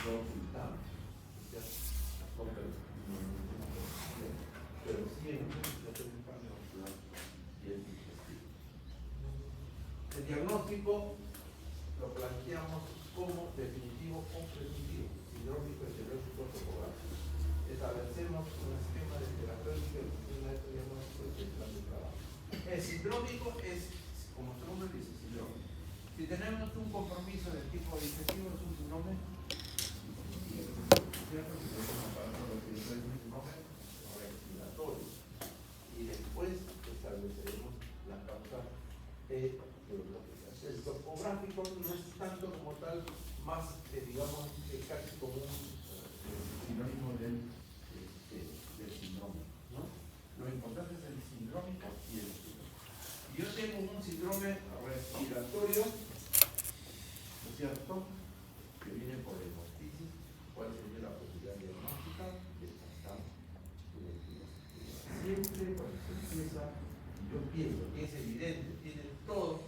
lo ocultamos. ¿Ya? No, pero siempre se hace un cambio ocular y es digestivo. El diagnóstico lo planteamos como definitivo o preventivo, sindrómico, etiológico, topográfico. Establecemos un esquema de terapéutica y un diagnóstico y el plan de trabajo. El sindrómico es, como su nombre dice, sindrómico. Si tenemos un compromiso del tipo digestivo, es un síndrome, ¿cierto? Si tenemos un aparato respiratorio, es un síndrome respiratorio. Y después estableceremos la causa etiológica. El topográfico no es tanto como tal, más, digamos, casi como un sinónimo del síndrome, ¿no? Lo importante es el sindrómico y el síndrome. Yo tengo un síndrome respiratorio, ¿no es cierto?, que viene por hemoptisis. ¿Cuál sería la posibilidad diagnóstica? Descartar tuberculosis. Siempre cuando se empieza, yo pienso que es evidente, tiene todo,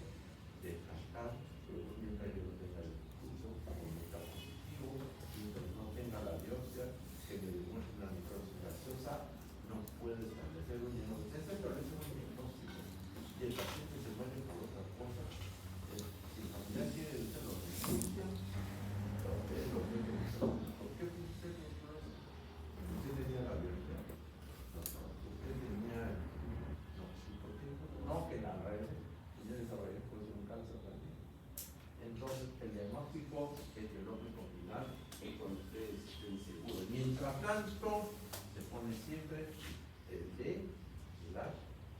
descartar, pero mientras yo no tenga el curso, está positivo, mientras no tenga la biopsia, que me demuestre una necrosis gaseosa, no puede establecer un diagnóstico. Se establece un diagnóstico y el paciente se muere por otra cosa. Si el familiar quiere usted lo denuncia, usted lo mete en el salón. ¿Por qué usted no hizo eso? Usted tenía la biopsia. No, usted tenía no, ¿por qué? No, que la raíz ya desarrolló pues un cáncer también. Entonces el diagnóstico etiológico final es cuando usted esté seguro. Mientras tanto, se pone siempre el D, la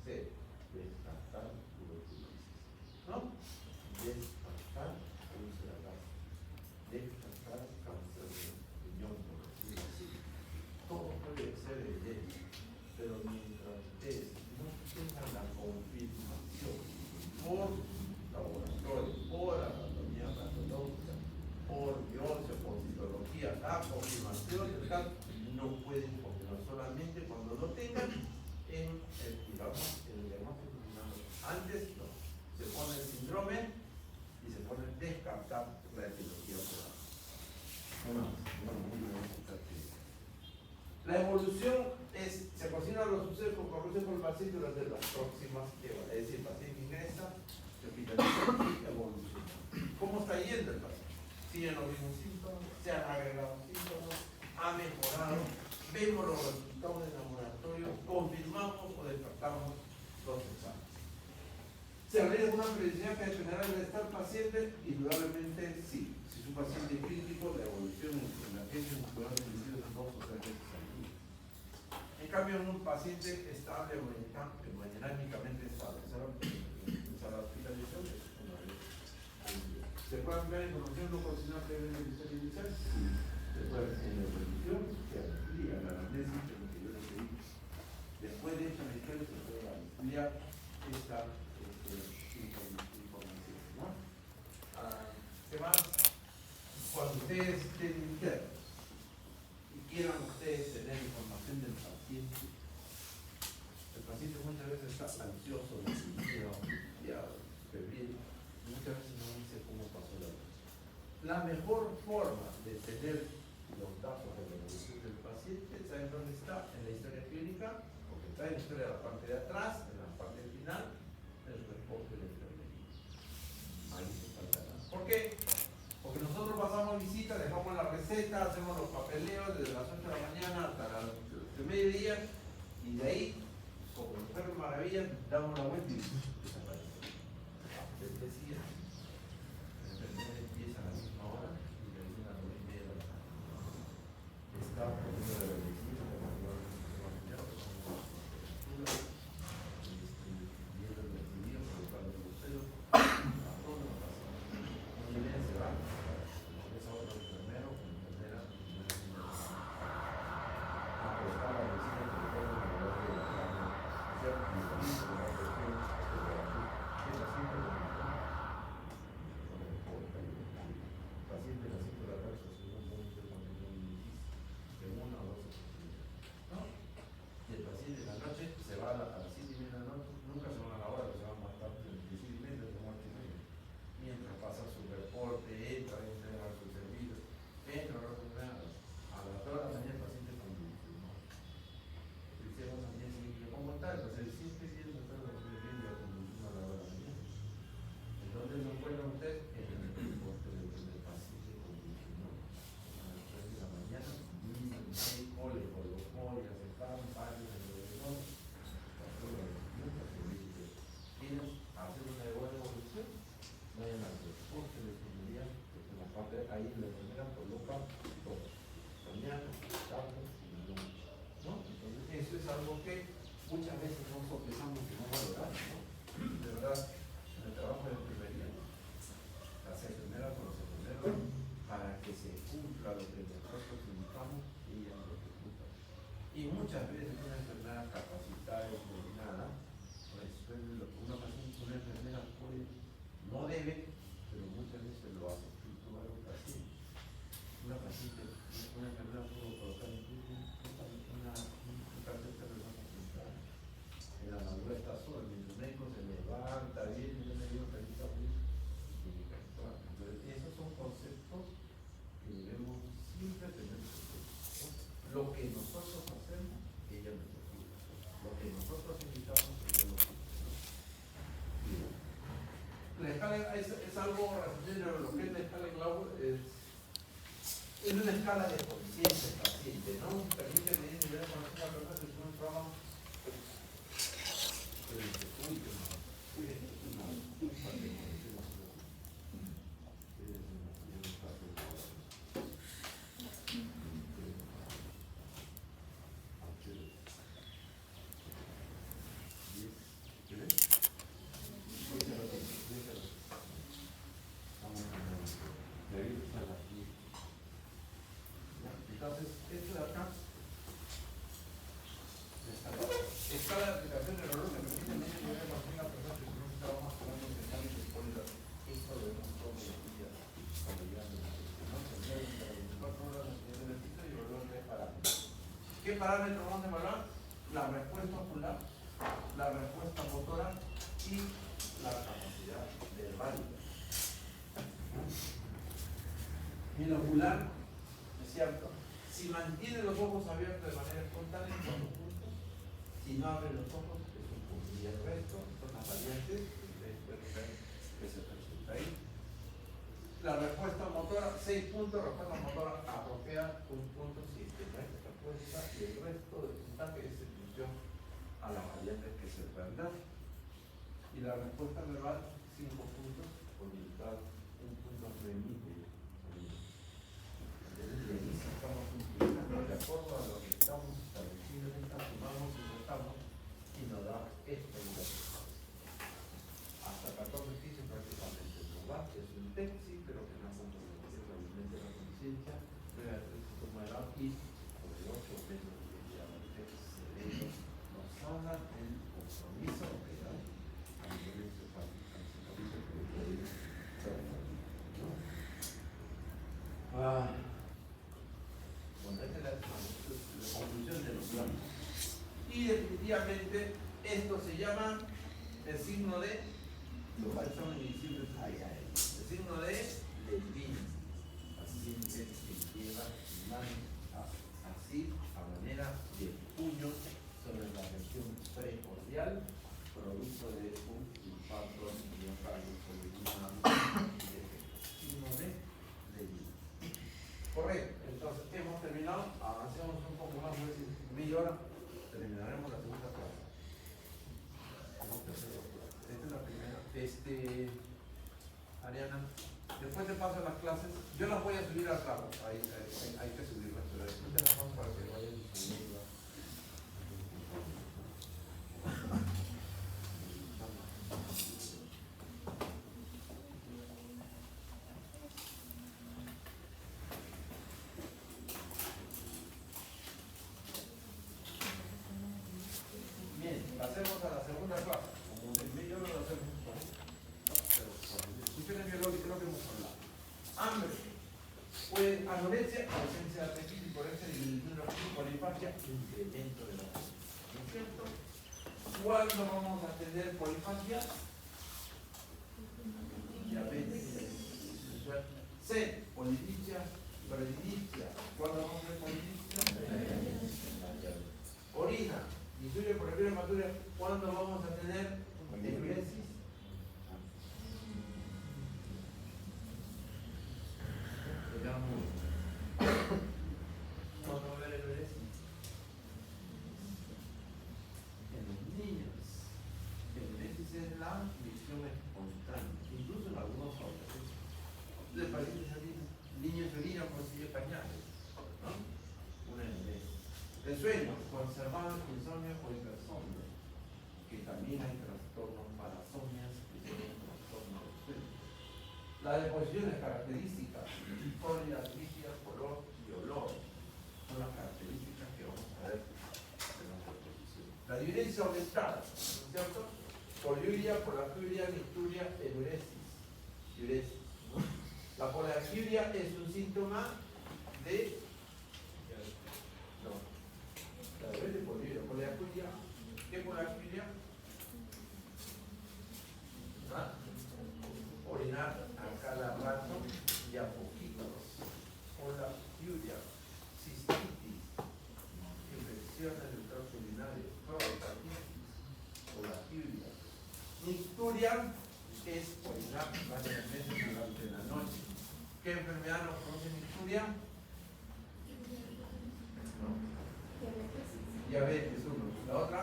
C, descartar tuberculosis, ¿no? Descartar úlcera gástrica, descartar cáncer de riñón, por decirlo así. Todo puede ser el D, pero mientras ustedes no tengan la confirmación por laboratorio, por anatomía patológica, por biopsia, por citología, la confirmación del caso, no pueden confirmar, solamente cuando lo tengan en el, digamos, en el diagnóstico final. Antes no, se pone el síndrome y se pone descartar la etiología ocular. La evolución es, se cocina los sucesos con corrupción por el paciente durante las próximas horas. Es decir, el paciente ingresa, se hospitaliza y evoluciona. ¿Cómo está yendo el paciente? ¿Siguen los mismos síntomas? ¿Se han agregado síntomas? ¿Ha mejorado? ¿Vemos los resultados del laboratorio? ¿Confirmamos o descartamos los exámenes? ¿Se habría alguna previsión que dependerá del estado del paciente? Indudablemente sí. Si su paciente es crítico, la evolución en la que es indudablemente de 2 o 3 veces al día. En cambio, en un paciente estable o hemodinámicamente estable, la hospitalización es una vez al día. ¿Se pueden ver información no coordinada previamente de historia inicial? Sí. Se puede en la revisión, se amplía la anamnesis, que es lo que yo les pedí. Después de esta medición se puede ampliar esta información, ¿no? ¿Qué más? Cuando ustedes estén internos y quieran ustedes tener información del paciente, el paciente muchas veces está ansioso, deprimido, febril, muchas veces no dice cómo pasó la noche. La mejor forma de tener los datos de la evolución del paciente, ¿saben dónde está? En la historia clínica, porque está en la historia de la parte de atrás, en la parte final, en el reporte de enfermería. Ahí se falta nada. ¿Por qué? Porque nosotros pasamos visita, dejamos la receta, hacemos los papeleos desde las 8 de la mañana hasta las mediodía, y de ahí, como los perros maravillas, damos la vuelta y desaparece. Desde siguiente. La enfermedad empieza a la misma hora y termina a las 9:30 de la tarde. Está poniendo de la medicina, viendo el decidido, colocando los celos, a todos los pacientes. Muy bien, se va. Es otro enfermero, enfermera, colocar la medicina que le ponen en el lugar de la carne, hacer un mecanismo de la presión, el paciente lo algo que muchas veces no sopesamos y no valoramos, ¿no? De verdad, en el trabajo de enfermería, las enfermeras con los enfermeros, para que se cumpla lo que nosotros indicamos, ellas lo ejecutan. Y muchas veces una enfermera capacitada y coordinada resuelve lo que una enfermera puede, no debe, pero muchas veces lo hace. Tú algo así. Una paciente, una enfermera pudo colocar incluso un catéter de masa central. En la madura está sola, mientras el médico se levanta bien, yo le digo que ahí está bien, tiene que actuar. Entonces, esos son conceptos que debemos siempre tener presentes, ¿no? Lo que nosotros hacemos, ella nos ejecuta. Lo que nosotros indicamos, ella lo ejecuta. La escala es algo resumido, lo que es la escala de Glauber es una escala de conciencia del paciente, ¿no? Permite medir nivel de conciencia de la persona que tiene un trabajo. Entonces, esto de acá, escala de aplicación del error que permite medir nivel de conciencia de la persona que tiene un trabajo más común que está en el polido. Esto lo vemos todos los días cuando llegan los niños. Se llegan entre 24 horas en el sitio y volver a parámetros. ¿Qué parámetros vamos a evaluar? La respuesta ocular, la respuesta motora y la capacidad verbal. En el ocular, es cierto, si mantiene los ojos abiertos de manera espontánea, son 2 puntos. Si no abre los ojos, es 1 punto. Y el resto son las variantes que se presenta ahí. La respuesta motora, 6 puntos, respuesta motora apropiada, 1 punto si es que no hay respuesta, y el resto del puntaje es en función a las variantes que se puedan dar. Y la respuesta verbal, 5 puntos, con unidad 1 punto remite. Estamos utilizando de acuerdo a lo que estamos estableciendo en esta, sumamos y restamos y nos da esta unidad. Hasta 14 15 prácticamente no va, es un texto, pero que no compromete realmente la conciencia, pero el texto moderado y por el 8 menos de la texto nos habla del compromiso real a nivel encefálico. Bueno, esta es la conclusión de los planos. Y definitivamente esto se llama el signo de el signo de Levin. Así se lleva así a manera de puño sobre la región precordial, producto de un patrón de un rayo signo de Levin. Correcto, entonces hemos terminado, avancemos un poco más, media hora, terminaremos la segunda clase. Esta es la primera. Ariana, después te paso las clases, yo las voy a subir al carro, hay que subirlas, pero después te las paso para que vayan subiendo. Bien, pasemos a la segunda clase. Como en medio no lo hacemos, ¿no? Pero discusiones biológicas, creo que hemos hablado. Hambre, pues anorexia, ausencia de apetito, hiporencia, disminución de la polifagia, incremento de la apetito. ¿No es cierto? ¿Cuándo vamos a tener polifagia? Diabetes. C, polidipsia, bradidipsia. ¿Cuándo vamos a tener polidipsia? Orina, disuria por el hematuria. ¿Cuándo vamos a tener enuresis? ¿Cuándo va a haber enuresis? En los niños. Enuresis es la misión espontánea, incluso en algunos hombres. De pacientes niños de orina por si de pañales, ¿no? Una enuresis. ¿Ok? De sueño, conservado insomnio o hipersomnio, que también hay trastornos parasomnias que tienen trastornos de sueño. Las deposiciones características, sólidas, líquidas, color y olor, son las características que vamos a ver de las deposiciones. La diuresia aumentada, ¿no es cierto? Poliuria, polacuria, mixturia, enuresis. Diuresis, ¿no? La polacuria es un síntoma de... No. La diuresis poliuria. Polacuria. ¿Qué polacuria? ¿Ah? Orinar a cada rato y a poquitos. Polacuria. Cistitis. Infecciones del tracto urinario. Proctitis. Polacuria. Mixturia es orinar varias veces durante la noche. ¿Qué enfermedad nos produce mixturia? No. Diabetes 1. La otra,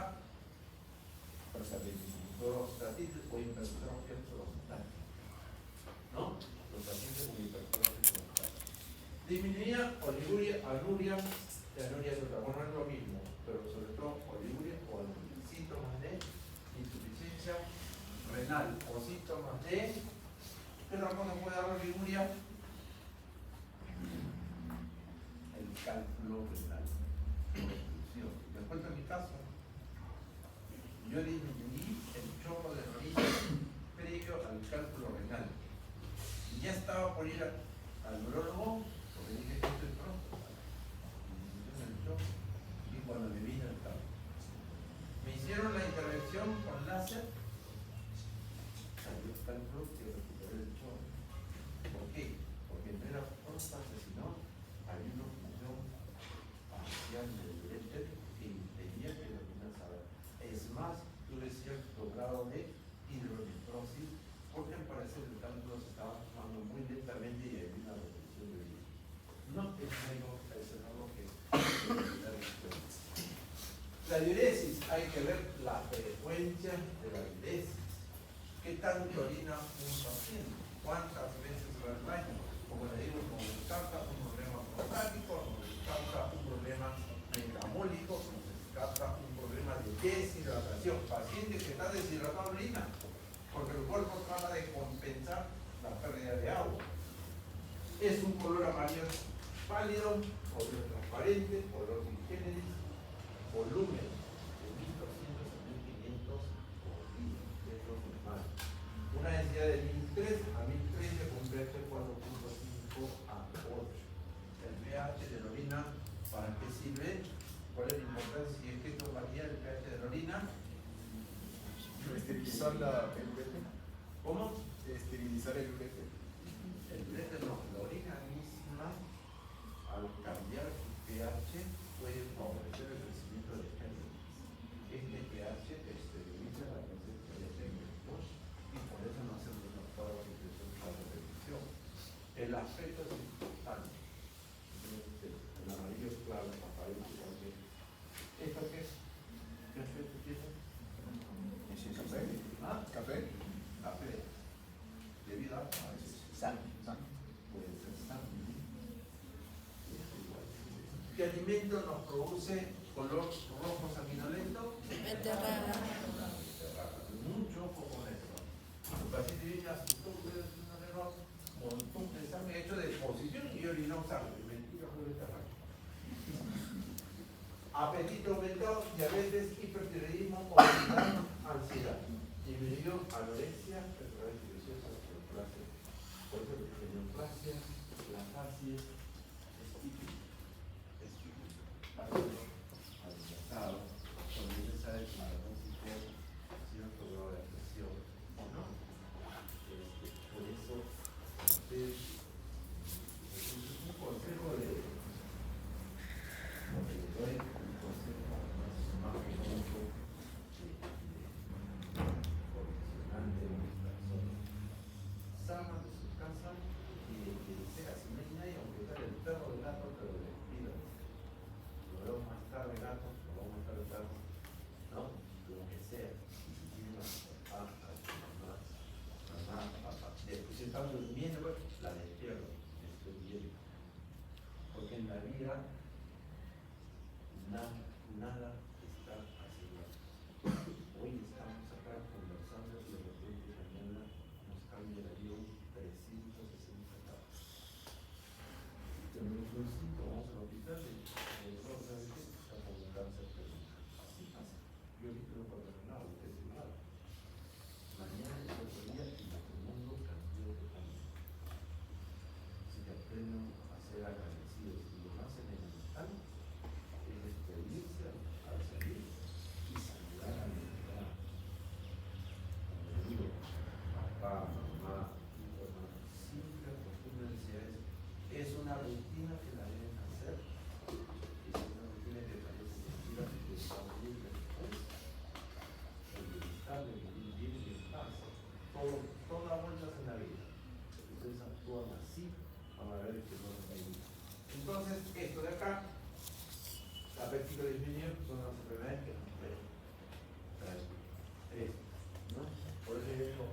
Prostatitis. prostatitis o hipertrofia prostática. ¿No? Prostatitis o hipertrofia prostática. Disminuía oliguria, anuria, y anuria es otra. Bueno, no es lo mismo, pero sobre todo oliguria o anuria. Síntomas de insuficiencia renal o síntomas de... ¿Qué otra cosa puede dar oliguria? El cálculo renal. Les cuento mi caso. Yo disminuí el chorro de orina previo al cálculo renal. Y ya estaba por ir al neurólogo, porque dije que estoy pronto. Disminución del chorro. Y cuando me vino el cálculo. Me hicieron la intervención con láser. Salió el cálculo y recuperé el chorro. ¿Por qué? Porque no era próstata, sino había una función parcial del uréter que impedía que la orina salga. Es más, tuve cierto grado de hidroneprosis porque al parecer el cálculo se estaba tomando muy lentamente y había una retención de orina. No es algo, eso es algo que la diuresis, hay que ver la frecuencia de la diuresis. ¿Qué tanto orina un paciente? ¿Cuántas veces al baño? Como le digo, como nos causa un problema prostático, nos causa un problema metabólico, nos causa un problema de deshidratación. Paciente que está deshidratado de orina, porque el cuerpo trata de compensar la pérdida de agua. Es un color amarillo pálido, color transparente, color sin generis, volumen de 1200 a 1500 por día, es lo normal. Una densidad de 1003 a 1013 con pH 4.5 a 8. El pH de la orina, ¿para qué sirve? ¿Cuál es la importancia? Si es que esto varía el pH de la orina. Esterilizar el ureter. ¿Cómo? Esterilizar el ureter. El ureter no, la orina misma, al cambiar su pH, puede favorecer el crecimiento de gérmenes. Este pH esteriliza la presencia de gérmenes, ¿no? Y por eso no hacemos una prueba de presión para la repetición. El aspecto es importante. El amarillo es claro, aparece también. ¿Esto qué es? ¿Qué aspecto tiene? ¿Café? ¿Ah? ¿Café? Café. Debido a Sangre. puede ser sangre. ¿Qué alimento nos produce color rojo sanguinolento? Beterraga. Mucho ojo con eso. El paciente viene asustado, puede ser un error, montón de sangre hecho de exposición y orinó sangre. Mentira, fue beterraga. Apetito aumentado, diabetes, hipertiroidismo, obesidad, ansiedad. Disminuyó anorexia, enfermedades infecciosas, neoplasia. Por eso la neoplasia, la facies, es típico. Es típico. Alimentado, cuando ya sabe que la música cierto grado de presión o no. Por eso, ustedes, un consejo de doy un consejo más mucho profesional de las personas. Salgan de su casa y de que sea, si no hay nadie, aunque sea el perro del gato, pero despidan. Lo veo más tarde gato, lo veo más tarde perro, ¿no? Lo que sea. Y si tienen a su papá, a su mamá, papá. Después si están durmiendo, la despierto, estoy bien. Porque en la vida nada está asegurado. Hoy estamos acá conversando y de repente mañana nos cambia el avión 360 grados. Tenemos un sitio, vamos al hospital y no sabe qué, está con un cáncer terminal. Así pasa. Yo ahorita no puedo hacer nada, usted es nada. Mañana es otro día y el mundo cambió totalmente. Así que aprendan a ser agradecidos y lo más elemental es despedirse al salir y saludar a mi hermana. Como le digo, papá, mamá, hijo, hermano, siempre acostúmbrense a eso. Es una rutina que la deben hacer. Es una rutina que parece mentira que está bien después. El bienestar, el vivir bien y en paz. Toda vueltas en la vida. Ustedes actúan así, van a ver que no es la vida. Entonces, esto de acá, la apetito disminuye, son las enfermedades que nos pueden traer esto, ¿no? Por eso yo digo,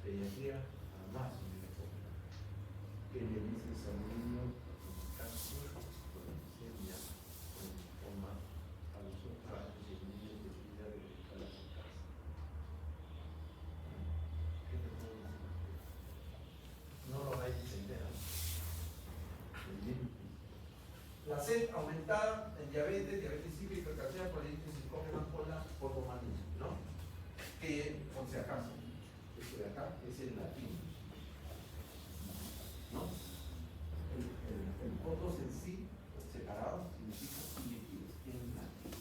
pediatría jamás me recomienda que le dices a un niño en caso con leucemia, con linfoma, a los otros el niño debería regresar a su casa. ¿Qué te puedo decir? No lo vais a entender, ¿no? La sed aumentada en diabetes insípida, hipercalcemia, polinitis, psicógena, por la portomanía, ¿no? Que, por si acaso, esto de acá es el latín, ¿no? El potos en sí, separado, significa líquidos, en latín.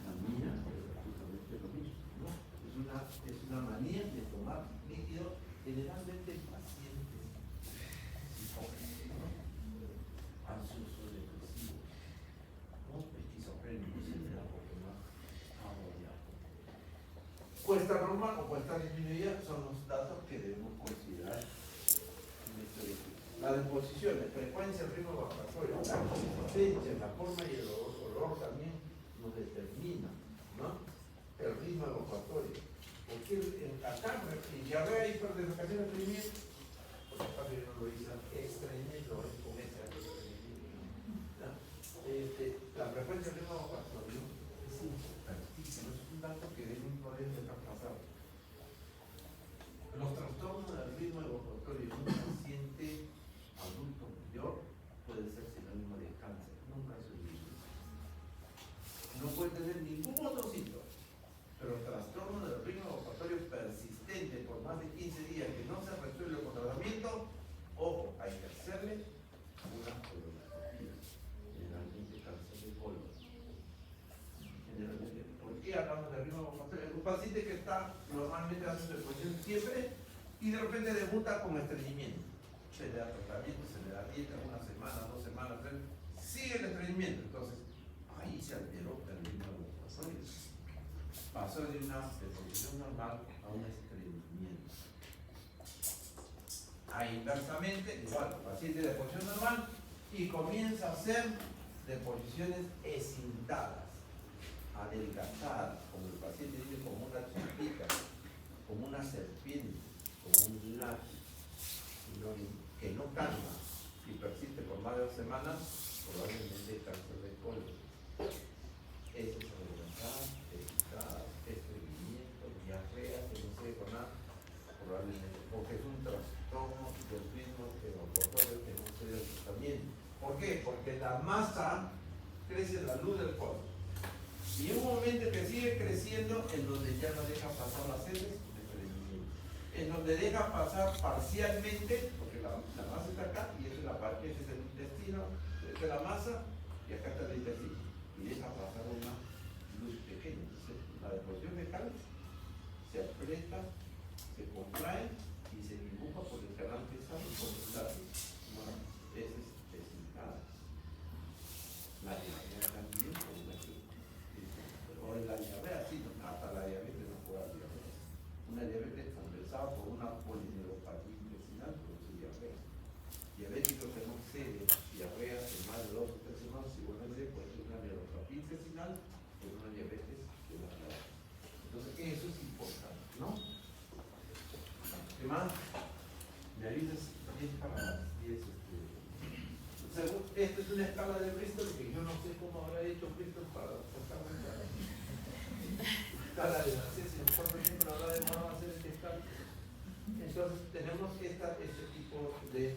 La mía es absolutamente lo mismo, ¿no? Es una manía de tomar líquido, generalmente en pacientes psicógenos, ¿no? Ansiosos, depresivos, ¿no? Esquizofrénicos, etc. Porque más agua de agua. Puesta normal o puesta disminuida son los datos que debemos considerar en este estudio. La deposición, la frecuencia, el ritmo evacuatorio, la consistencia, la forma y el olor también nos determina, ¿no? El ritmo evacuatorio. Porque acá, en diarrea, hiperdefecación, estreñimiento, por ejemplo, yo no lo hice, estreñimiento, es con ese estreñimiento. La frecuencia del ritmo evacuatorio es importantísimo, es un dato que no deben dejar pasar. Los trastornos del ritmo evacuatorio en un paciente adulto mayor puede ser sinónimo de cáncer, nunca se olvide. No puede tener ningún otro síntoma, pero trastorno del ritmo evacuatorio persistente por más de 15 días que no se resuelve con tratamiento, ojo, hay que hacerle una colonoscopia, generalmente cáncer de colon. Generalmente, ¿por qué hablamos de ritmo evacuatorio? Un paciente que está normalmente haciendo deposición siempre y de repente debuta con estreñimiento. Se le da tratamiento, se le da dieta, una semana, 2 semanas, 3, sigue el estreñimiento. Entonces, ahí se alteró el ritmo evacuatorio. Pasó de una deposición normal a un estreñimiento. Inversamente, igual, paciente de deposición normal y comienza a hacer deposiciones escintadas, adelgazadas, como el paciente dice, como una chiquita, como una serpiente, como un látigo, que no calma y persiste por más de 2 semanas, probablemente cáncer de colon. Eso es adelgazadas, escintadas, estreñimiento, diarrea, que no se con nada, probablemente, porque es un trastorno del ritmo evacuatorio que no se da el tratamiento. ¿Por qué? Porque la masa crece en la luz del colon. Y en un momento que sigue creciendo, en donde ya no deja pasar las heces, en donde deja pasar parcialmente, porque la masa está acá, y esa es la parte, ese es el intestino, esta es la masa, y acá está el intestino, y deja pasar una luz pequeña. Entonces, la deposición fecal se aprieta, se contrae y se dibuja por el canal pesado y por los lados. Bueno, esa es descentrada. La diarrea también, o en la diarrea, sí, hasta la diabetes no puede haber diabetes. Una diabetes compensada por una polineuropatía intestinal, produce diarrea. Diabético que no cede diarrea en más de 2 o 3 semanas, igualmente puede ser una neuropatía intestinal por una diabetes de la diabetes. Entonces, eso es importante, ¿no? ¿Qué más? Me avisas 10 para las 10. esta es una escala de Bristol que yo no sé cómo habrá hecho Bristol para sacar una escala de Garcés, en cuánto tiempo lo habrá demorado hacer esta escala. Entonces tenemos este tipo de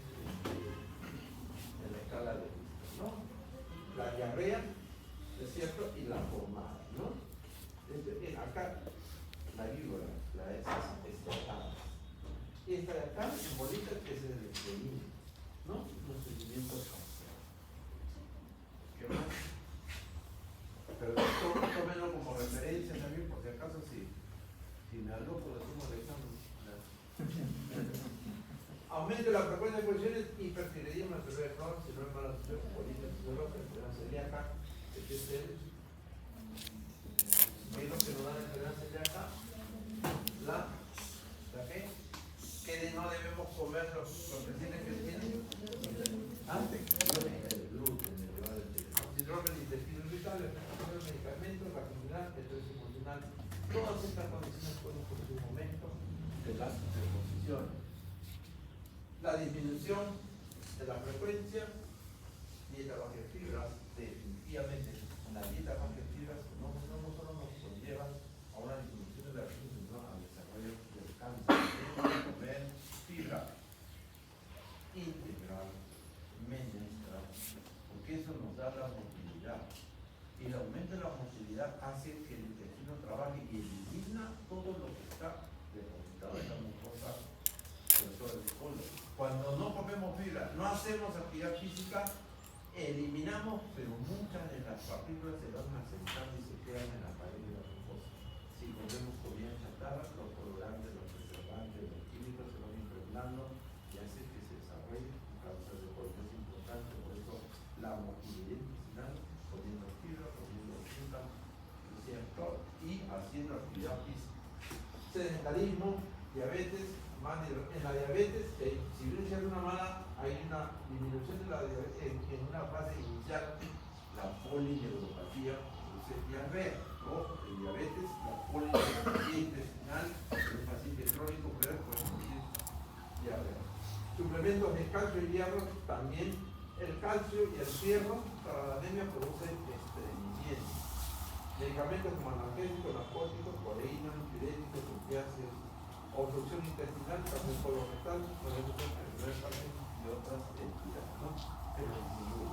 la escala de Bristol, ¿no? La diarrea, ¿es cierto? Y la formada, ¿no? Acá la víbora, la S está acá. Esta de acá, en bolita, que es el estreñimiento, ¿no? Los sentimientos faciales. ¿Qué más? Pero tómenlo como referencia también, por si acaso, si me aloco, lo hacemos el examen. Aumente la frecuencia de posiciones, hipertiroidismo, enfermedad de Crohn, síndrome de mala absorción, colitis ulcerosa, enfermedad celíaca, etc. ¿Qué es lo que nos da la enfermedad celíaca? ¿La qué? ¿Qué no debemos comer los recientes que tienen? Antes, el gluten, síndrome del intestino irritable, los medicamentos, la comunidad, estrés emocional, todas estas condiciones fueron por su momento de las reposiciones. La disminución de la frecuencia, dieta baja en fibras, definitivamente la dieta baja en fibras no solo nos conlleva a una disminución de la frecuencia, sino al desarrollo del cáncer. Tenemos que comer fibra integral, menestral, porque eso nos da la motilidad. Y el aumento de la motilidad hace que el intestino trabaje y elimina todo lo que está depositado en la mucosa, sobre todo el colon. Cuando no comemos fibra, no hacemos actividad física, eliminamos, pero muchas de las partículas se van asentando y se quedan en la pared de la mucosa. Si comemos comida chatarra, los colorantes, los preservantes, los químicos se van impregnando y hace que se desarrolle causas de colon. Es importante, por eso la motilidad intestinal, comiendo fibra, comiendo fruta, ¿cierto? Y haciendo actividad física. Sedentarismo, diabetes. En la diabetes, si bien se hace una mala, hay una disminución de la diabetes en una fase inicial, la polineuropatía produce diarrea, o el diabetes, la polineuropatía intestinal, el paciente crónico puede producir diarrea. Suplementos de calcio y hierro, también el calcio y el hierro para la anemia producen estreñimiento. Medicamentos como analgésicos, narcóticos, codeína, antidiuréticos, opiáceos, obstrucción intestinal, cáncer colorectal, enfermedad y otras entidades, ¿no? Pero disminuye.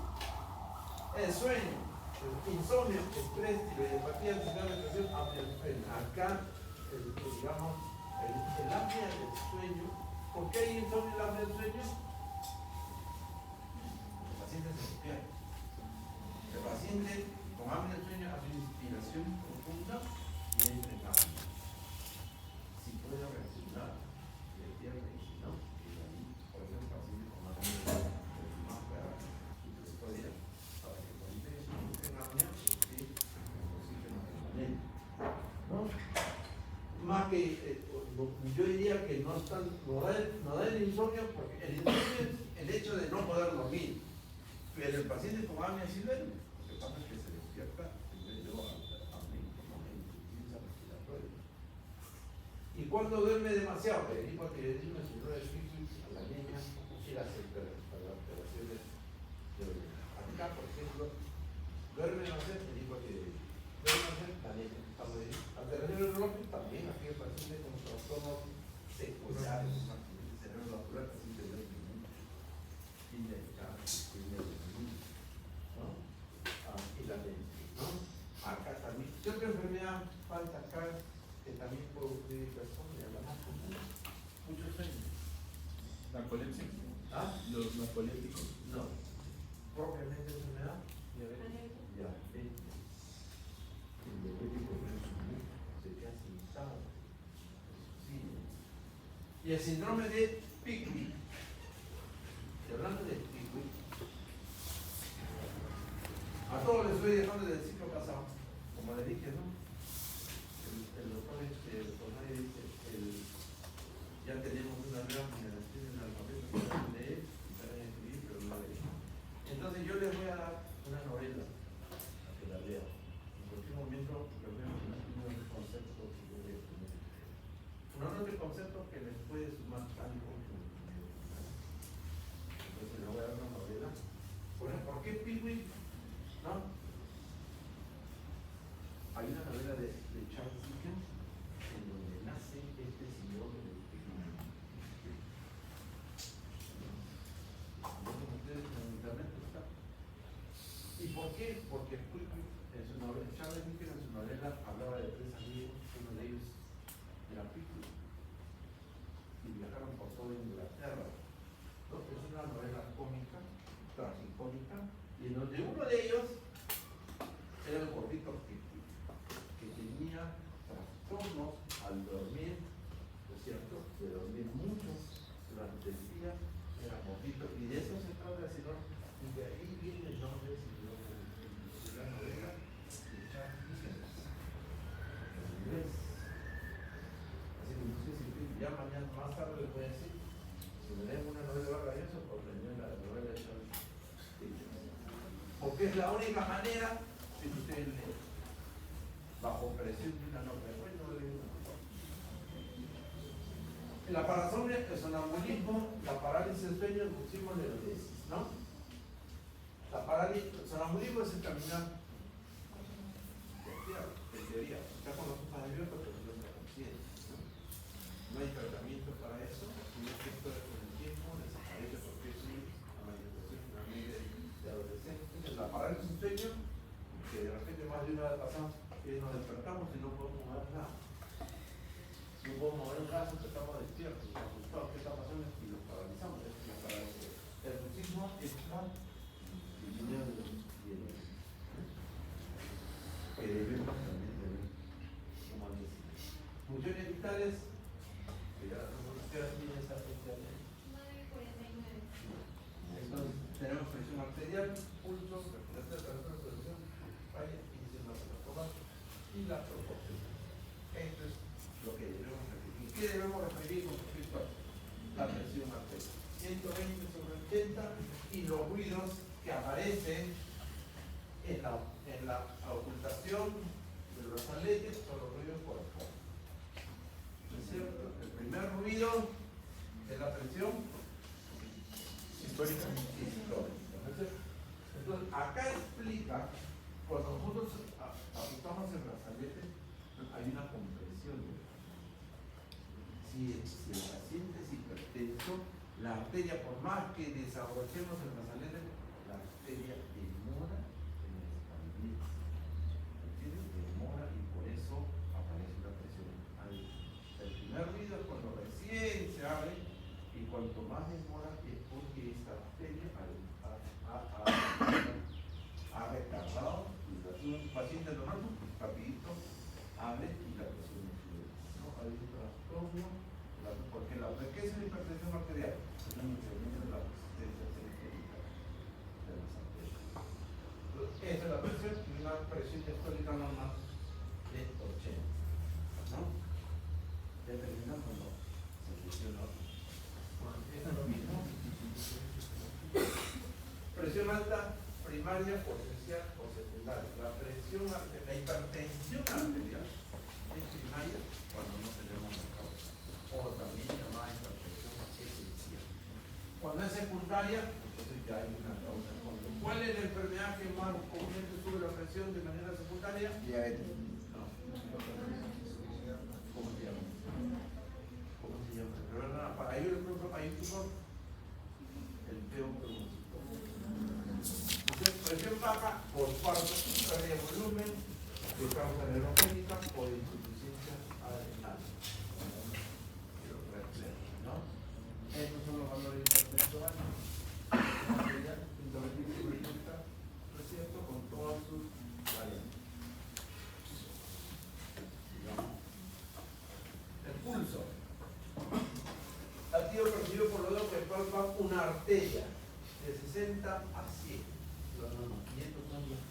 El sueño, insomnio, estrés, tiroidopatía, ansiedad, depresión, apnea del sueño. Acá, digamos, el apnea del sueño. ¿Por qué hay insomnio y el apnea del sueño? El paciente se despierta. El paciente con apnea del sueño hace una inspiración profunda y entra en apnea. Si puede reaccionar, le pierde y si no, y ahí, por ejemplo, paciente con apnea más para su historia, para que cuando tenga apnea, esté con oxígeno permanente. ¿No? Más que, yo diría que no da el insomnio, porque el insomnio es el hecho de no poder dormir. Pero el paciente con apnea sí duerme. Lo que pasa es que se despierta en medio apnea, como insuficiencia respiratoria. ¿Y cuando duerme demasiado? El hipotiroidismo, el síndrome de Pickwick, la anemia y las alteraciones de orina. Acá, por ejemplo, duerme demasiado el hipotiroidismo. Duerme demasiado la anemia. Alteraciones neurológicas también, aquí el paciente con trastornos secundarios, cerebro vascular, paciente de ¿no? Y la anemia, ¿no? Acá también. ¿Qué otra enfermedad falta acá? Que también puede ocurrir personas, la más común, muchos sueños. ¿Narcolepsia? ¿Ah? ¿Los narcolépticos? No. ¿Propiamente enfermedad? Diabetes. El diabético se queda sentado. Sí. Y el síndrome de Pickwick. Y hablando de Pickwick, a todos les estoy dejando del ciclo pasado, como le dije, ¿no? El doctor dice, ya tenemos una nueva generación en alfabeto que saben leer y saben escribir, pero no leen. Entonces yo les voy a dar una novela a que la lean. En cualquier momento les voy a mencionar unos conceptos que yo voy a tener. Unos de conceptos que les puede sumar algo. Entonces les voy a dar una novela. ¿Por qué qué Pickwick? ¿No? Hay una novela de Charles Dickens en donde nace este señor de Pickwick. Como ustedes en internet está. ¿Y por qué? Porque Pickwick en su novela, Charles Dickens en su novela hablaba de tres amigos, uno de ellos era Pickwick, y viajaron por toda Inglaterra. ¿No? Es una novela cómica, tragicómica, y en donde uno de ellos era el gordito Pickwick, que tenía trastornos al dormir, ¿no es cierto? De dormir mucho durante el día, era gordito, y de eso se trata el señor, y de ahí viene el nombre del señor de la novela de Charles Dickens, en inglés. Así que no sé si ya mañana más tarde les voy a decir, si me leen una novela graciosa, pues leen la novela de Charles Dickens. Porque es la única manera que ustedes leen, bajo presión de una nota. Bueno, no leen una nota. La parasomnia, el sonambulismo, la parálisis del sueño, el bruxismo, la neurosis, ¿no? La parálisis, el sonambulismo es el caminar despierto, en teoría. Está con los ojos abiertos, pero no está consciente, ¿no? No hay tratamiento para eso, sino que esto con el tiempo desaparece porque es una manifestación de adolescentes. La parálisis del sueño, que de repente más de una vez pasamos que nos despertamos y no podemos mover nada. No podemos mover un brazo, que estamos despiertos, asustados, ¿qué está pasando? Y los paralizamos. Es la parálisis. El bruxismo es la que debemos también tener como dice. Funciones vitales, que ya tiene esa fecha de 9:49. entonces tenemos presión arterial, pulso, respiración, producción, falla, índice vascular y la proporción. Esto es lo que debemos referir. ¿Qué debemos referir con respecto a la presión arterial? 120/80 y los ruidos que aparecen en la ocultación de los brazaletes son los ruidos por afuera. ¿No es cierto? El primer ruido es la presión Histórica. histórica. Entonces, acá explica, cuando nosotros ajustamos el brazalete, hay una compresión. Si el paciente es hipertenso, la arteria, por más que desabrochemos el brazalete, la arteria demora en expandirse. ¿Entiendes? Demora y por eso aparece la presión alta. El primer ruido es cuando recién se abre y cuanto más demora es porque esta arteria ha retardado un paciente normal, rapidito abre y la presión sube. ¿No? Hay un trastorno, porque ¿qué es la hipertensión arterial? Es un incremento de la resistencia sistémica de las arterias. Entonces, esa es la presión y una presión histórica normal de 80. ¿No? Ya terminamos, ¿no? Se funcionó. Bueno, es lo mismo. Presión alta, primaria, potencial o secundaria. La presión arterial, la hipertensión arterial es primaria cuando no tenemos la causa, o también llamada hipertensión esencial. Cuando es secundaria, entonces ya hay una causa. ¿Cuál es la enfermedad que más comúnmente sube la presión de manera secundaria? Diabetes. No. ¿Cómo se llama? ¿Cómo se llama? De verdad, para ello el propio país el peor. Presión baja por parto, pérdida de volumen, de causa neurogénica o de insuficiencia adrenal. ¿No? Estos son los valores hipertensores. ¿No es cierto? Con todas sus variantes. El pulso. Latido percibido por los dedos que palpan una arteria de 60 a 100. Y estos son los pulsos.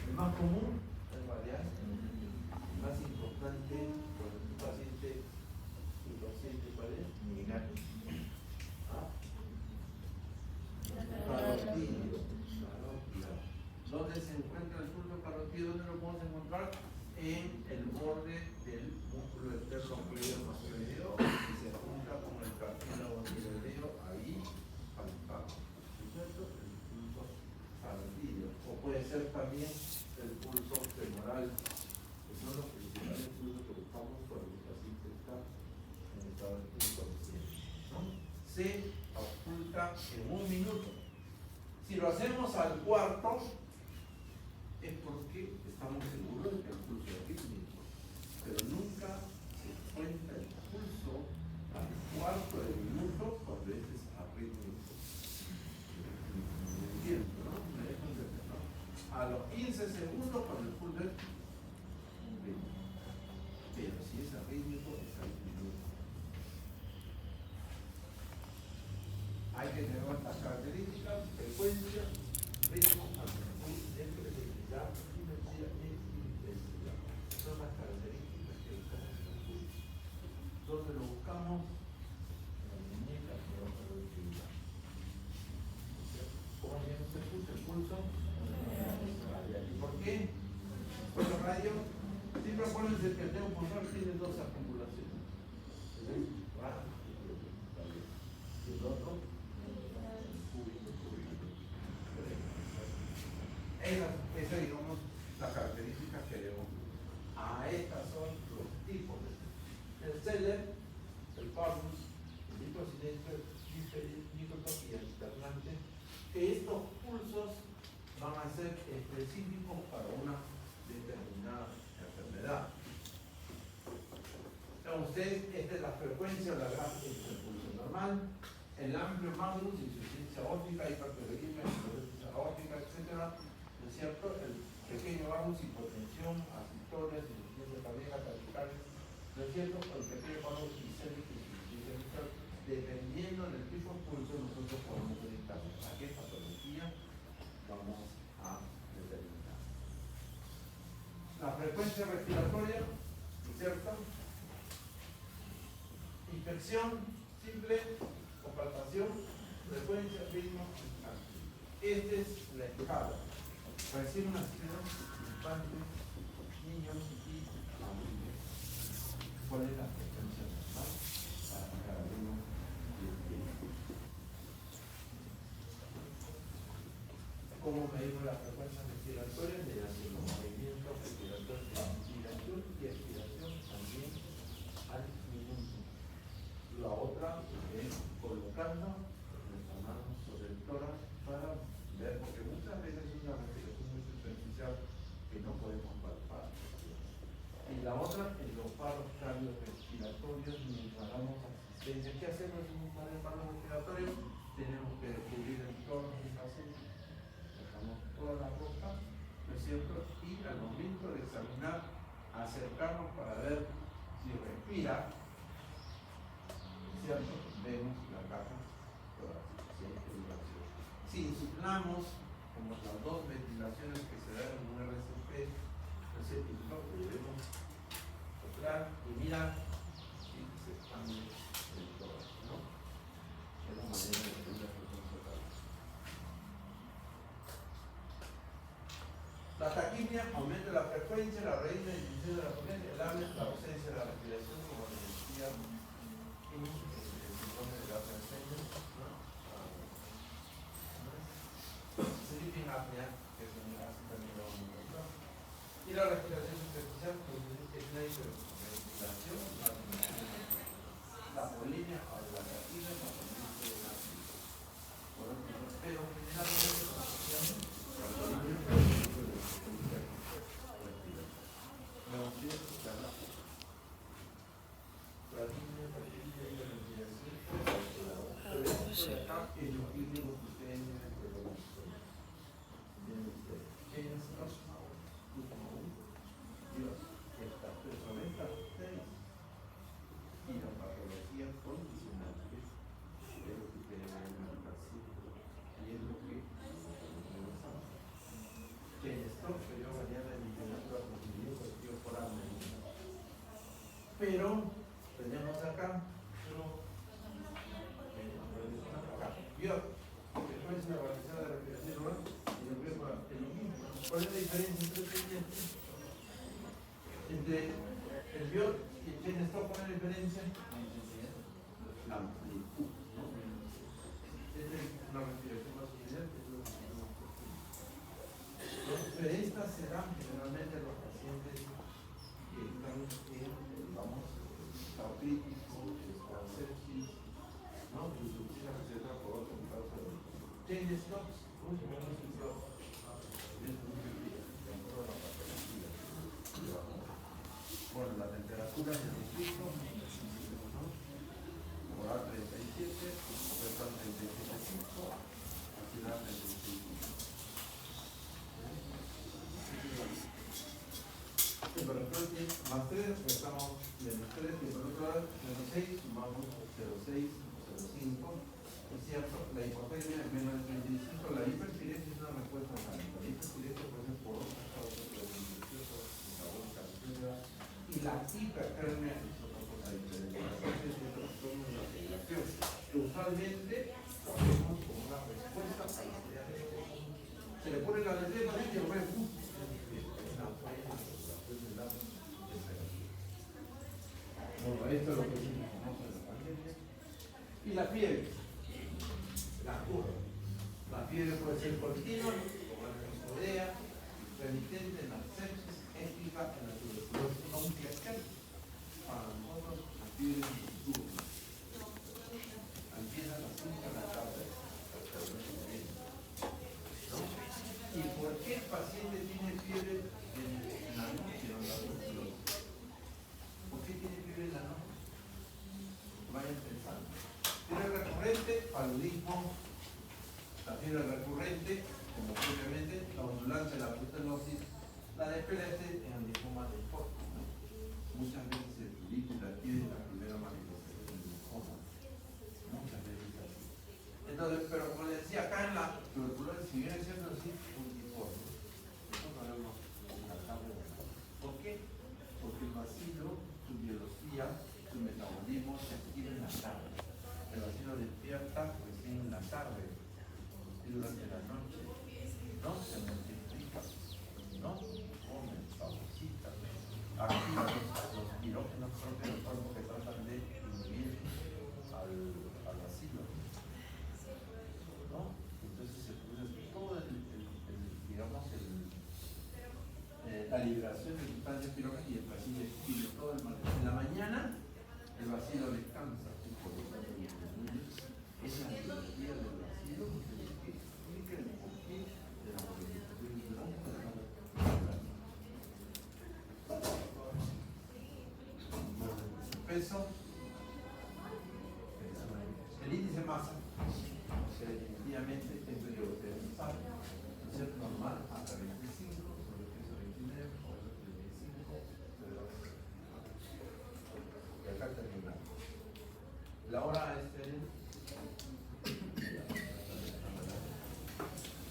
El más común es variar. El más importante cuando un paciente inconsciente, ¿cuál es? Inguinal. ¿Ah? Carotídeo. ¿Dónde se encuentra el pulso carotídeo? ¿Dónde lo podemos encontrar? En el borde del músculo esternocleidomastoideo que se junta con el cartílago tiroideo ahí palpado. ¿No es cierto? ser también el pulso femoral, que son los principales pulsos que buscamos cuando el paciente está en estado de inconsciente, ¿no? Se oculta en 1 minuto. Si lo hacemos al cuarto, es porque estamos seguros de que el pulso es rítmico, pero nunca se cuenta el pulso al cuarto de minuto cuando este es arrítmico. ¿Me entiendo, no? ¿Me dejo entender, no? A los 15 segundos cuando el pulso es rítmico, pero si es arrítmico es al minuto. Hay que tener estas características: frecuencia, ritmo, amplitud, flexibilidad, simetría e intensidad. Son las características que buscamos en el pulso. ¿Dónde lo buscamos? En la muñeca de la productividad. ¿Cómo se llama este pulso? El pulso radial. ¿Y por qué? Pues los radios, siempre acuérdense que el dedo pulsar tiene 2 acumulaciones. El radio y el otro. Esa digamos las características que debemos. Estas son los tipos de el celer, el parvus, el microcilindro, microtoque y alternante, que estos pulsos van a ser específicos para una determinada enfermedad. Entonces, ustedes, esta es la frecuencia de la gráfica del pulso normal, el amplio magnus, insuficiencia aórtica, hiperteroidismo, insuficiencia aórtica, etc. ¿No es cierto? El pequeño magnus, hipotensión, asistoles, insuficiencia cardíaca, taquicardia, ¿no es cierto? El pequeño magnus, isquémico, insuficiencia mitral. Dependiendo del tipo de pulso, nosotros podemos detectar a qué patología vamos a determinar. La frecuencia respiratoria, ¿no es cierto? Infección simple, o palpación, frecuencia, ritmo, amplitud. Esta es la escala. Recién nacidos, infantes, niños y adultos. ¿Cuál es la frecuencia normal para cada uno de ellos? ¿Cómo medimos la frecuencia respiratoria? Mediante los movimientos respiratorios de inspiración y expiración también al minuto. La otra es colocando nuestras manos sobre el tórax para ver, porque muchas veces es una respiración muy superficial que no podemos palpar. Y la otra es los paros cardiorrespiratorios mientras damos asistencia. ¿Qué hacemos en un paro respiratorio? Tenemos que descubrir el tórax del paciente, dejamos toda la boca, ¿no es cierto? Y al momento de examinar, acercarnos para ver si respira, ¿cierto? Vemos la caja torácica, si hay ventilación. Si insuflamos, como las 2 ventilaciones que se dan en un RCP, ¿no es cierto? Debemos soplar y mirar si se expande el tórax, ¿no? Es la manera de medir la frecuencia torácica. La taquimia aumenta la frecuencia, la raíz de la disminución de la frecuencia, el habla, la ausencia de la respiración, como les decía, en el síndrome de la Alzheimer, ¿no? Sleeping apnea, que es un así también lo vamos a encontrar. Y la respiración superficial, pues es una hiperventilación, la polinia o la taquimia, la polinia de la pero generalmente la asociamos la polinia con el tipo de frecuencia respiratoria. Me gustaría escucharla. Platina, taquimia y la respiración acá en los clínicos que ustedes tienen que ver. Dios, esta persona está usted y la patología condicional es lo que ustedes ven en el paciente y es lo que nosotros que en esto yo mañana en literatura positiva positivo por hambre. Pero tenemos acá Dios, después de la organización de respiración ¿no? Y lo vemos en lo mismo. ¿Cuál es la diferencia entre el paciente? Entre el biot y el bienestar, ¿cuál es la diferencia? La amplitud, ¿no? Es una respiración más suficiente, es lo que tenemos que hacer. Estas se dan generalmente a los pacientes que están en, digamos, estado crítico, estado sepsis, ¿no? Y se utiliza receta por otro causa de James Stokes, ¿cómo se llama ese blog? Es muy bien, en toda la patología. Bueno, la temperatura en el piso, ¿no? Oral 37, fetal 37.5, ansiedad 36.5. Temperatura más 3, estamos menos 3, temperatura menos 6, sumamos 0,6, 0,5. Es cierto, la hipotermia es menos de 35, la hiperpiresia es una respuesta válida. La hiperpiresia puede ser por otras causas, por infeccioso, metabólica, etc. Y la hipertermia es otra cosa diferente. Es otro trastorno de la población. Que usualmente lo hacemos como una respuesta a la idea de se le pone la letra y lo ve justo. Bueno, esto es lo que se conoce de la pandemia. Y la fiebre, la cura. La fiebre puede ser continua, como la episodea, remitente en la sepsis, ética en la tuberculosis, aunque para nosotros la fiebre es un turno. Empieza a las 5 de la tarde. ¿No? ¿Y por qué el paciente tiene fiebre en la noche o en la tuberculosis? ¿Por qué tiene fiebre en la noche? Vayan pensando. Fiebre recurrente, paludismo. La fiebre recurrente, como previamente, la ondulante, la brutalosis, la de PLS en el linfoma del corpo, ¿no? Muchas veces el prurito y la fiebre es la primera manifestación del linfoma. Muchas veces así. Entonces, pero como les decía, acá en la tuberculosis, si viene siendo así, un uniforme. Eso no lo descartamos. ¿Por qué? Porque el bacilo, su biología, su metabolismo se activa en la tarde. El bacilo despierta recién en la tarde y durante la noche. No se multiplica, no come, fagocita, activa los pirógenos propios del cuerpo que tratan de inhibir al bacilo. ¿No? Entonces se produce todo digamos, la liberación de sustancias pirógenas y el bacilo expide todo el material. En la mañana el bacilo descansa, y por lo tanto disminuye. Es la biología del bacilo que explica el porqué de la modificación hidrológica de la peso, el índice de masa, que definitivamente esto yo lo ustedes saben, es normal hasta 25, sobre peso 29, sobre 35, y acá terminamos. La hora es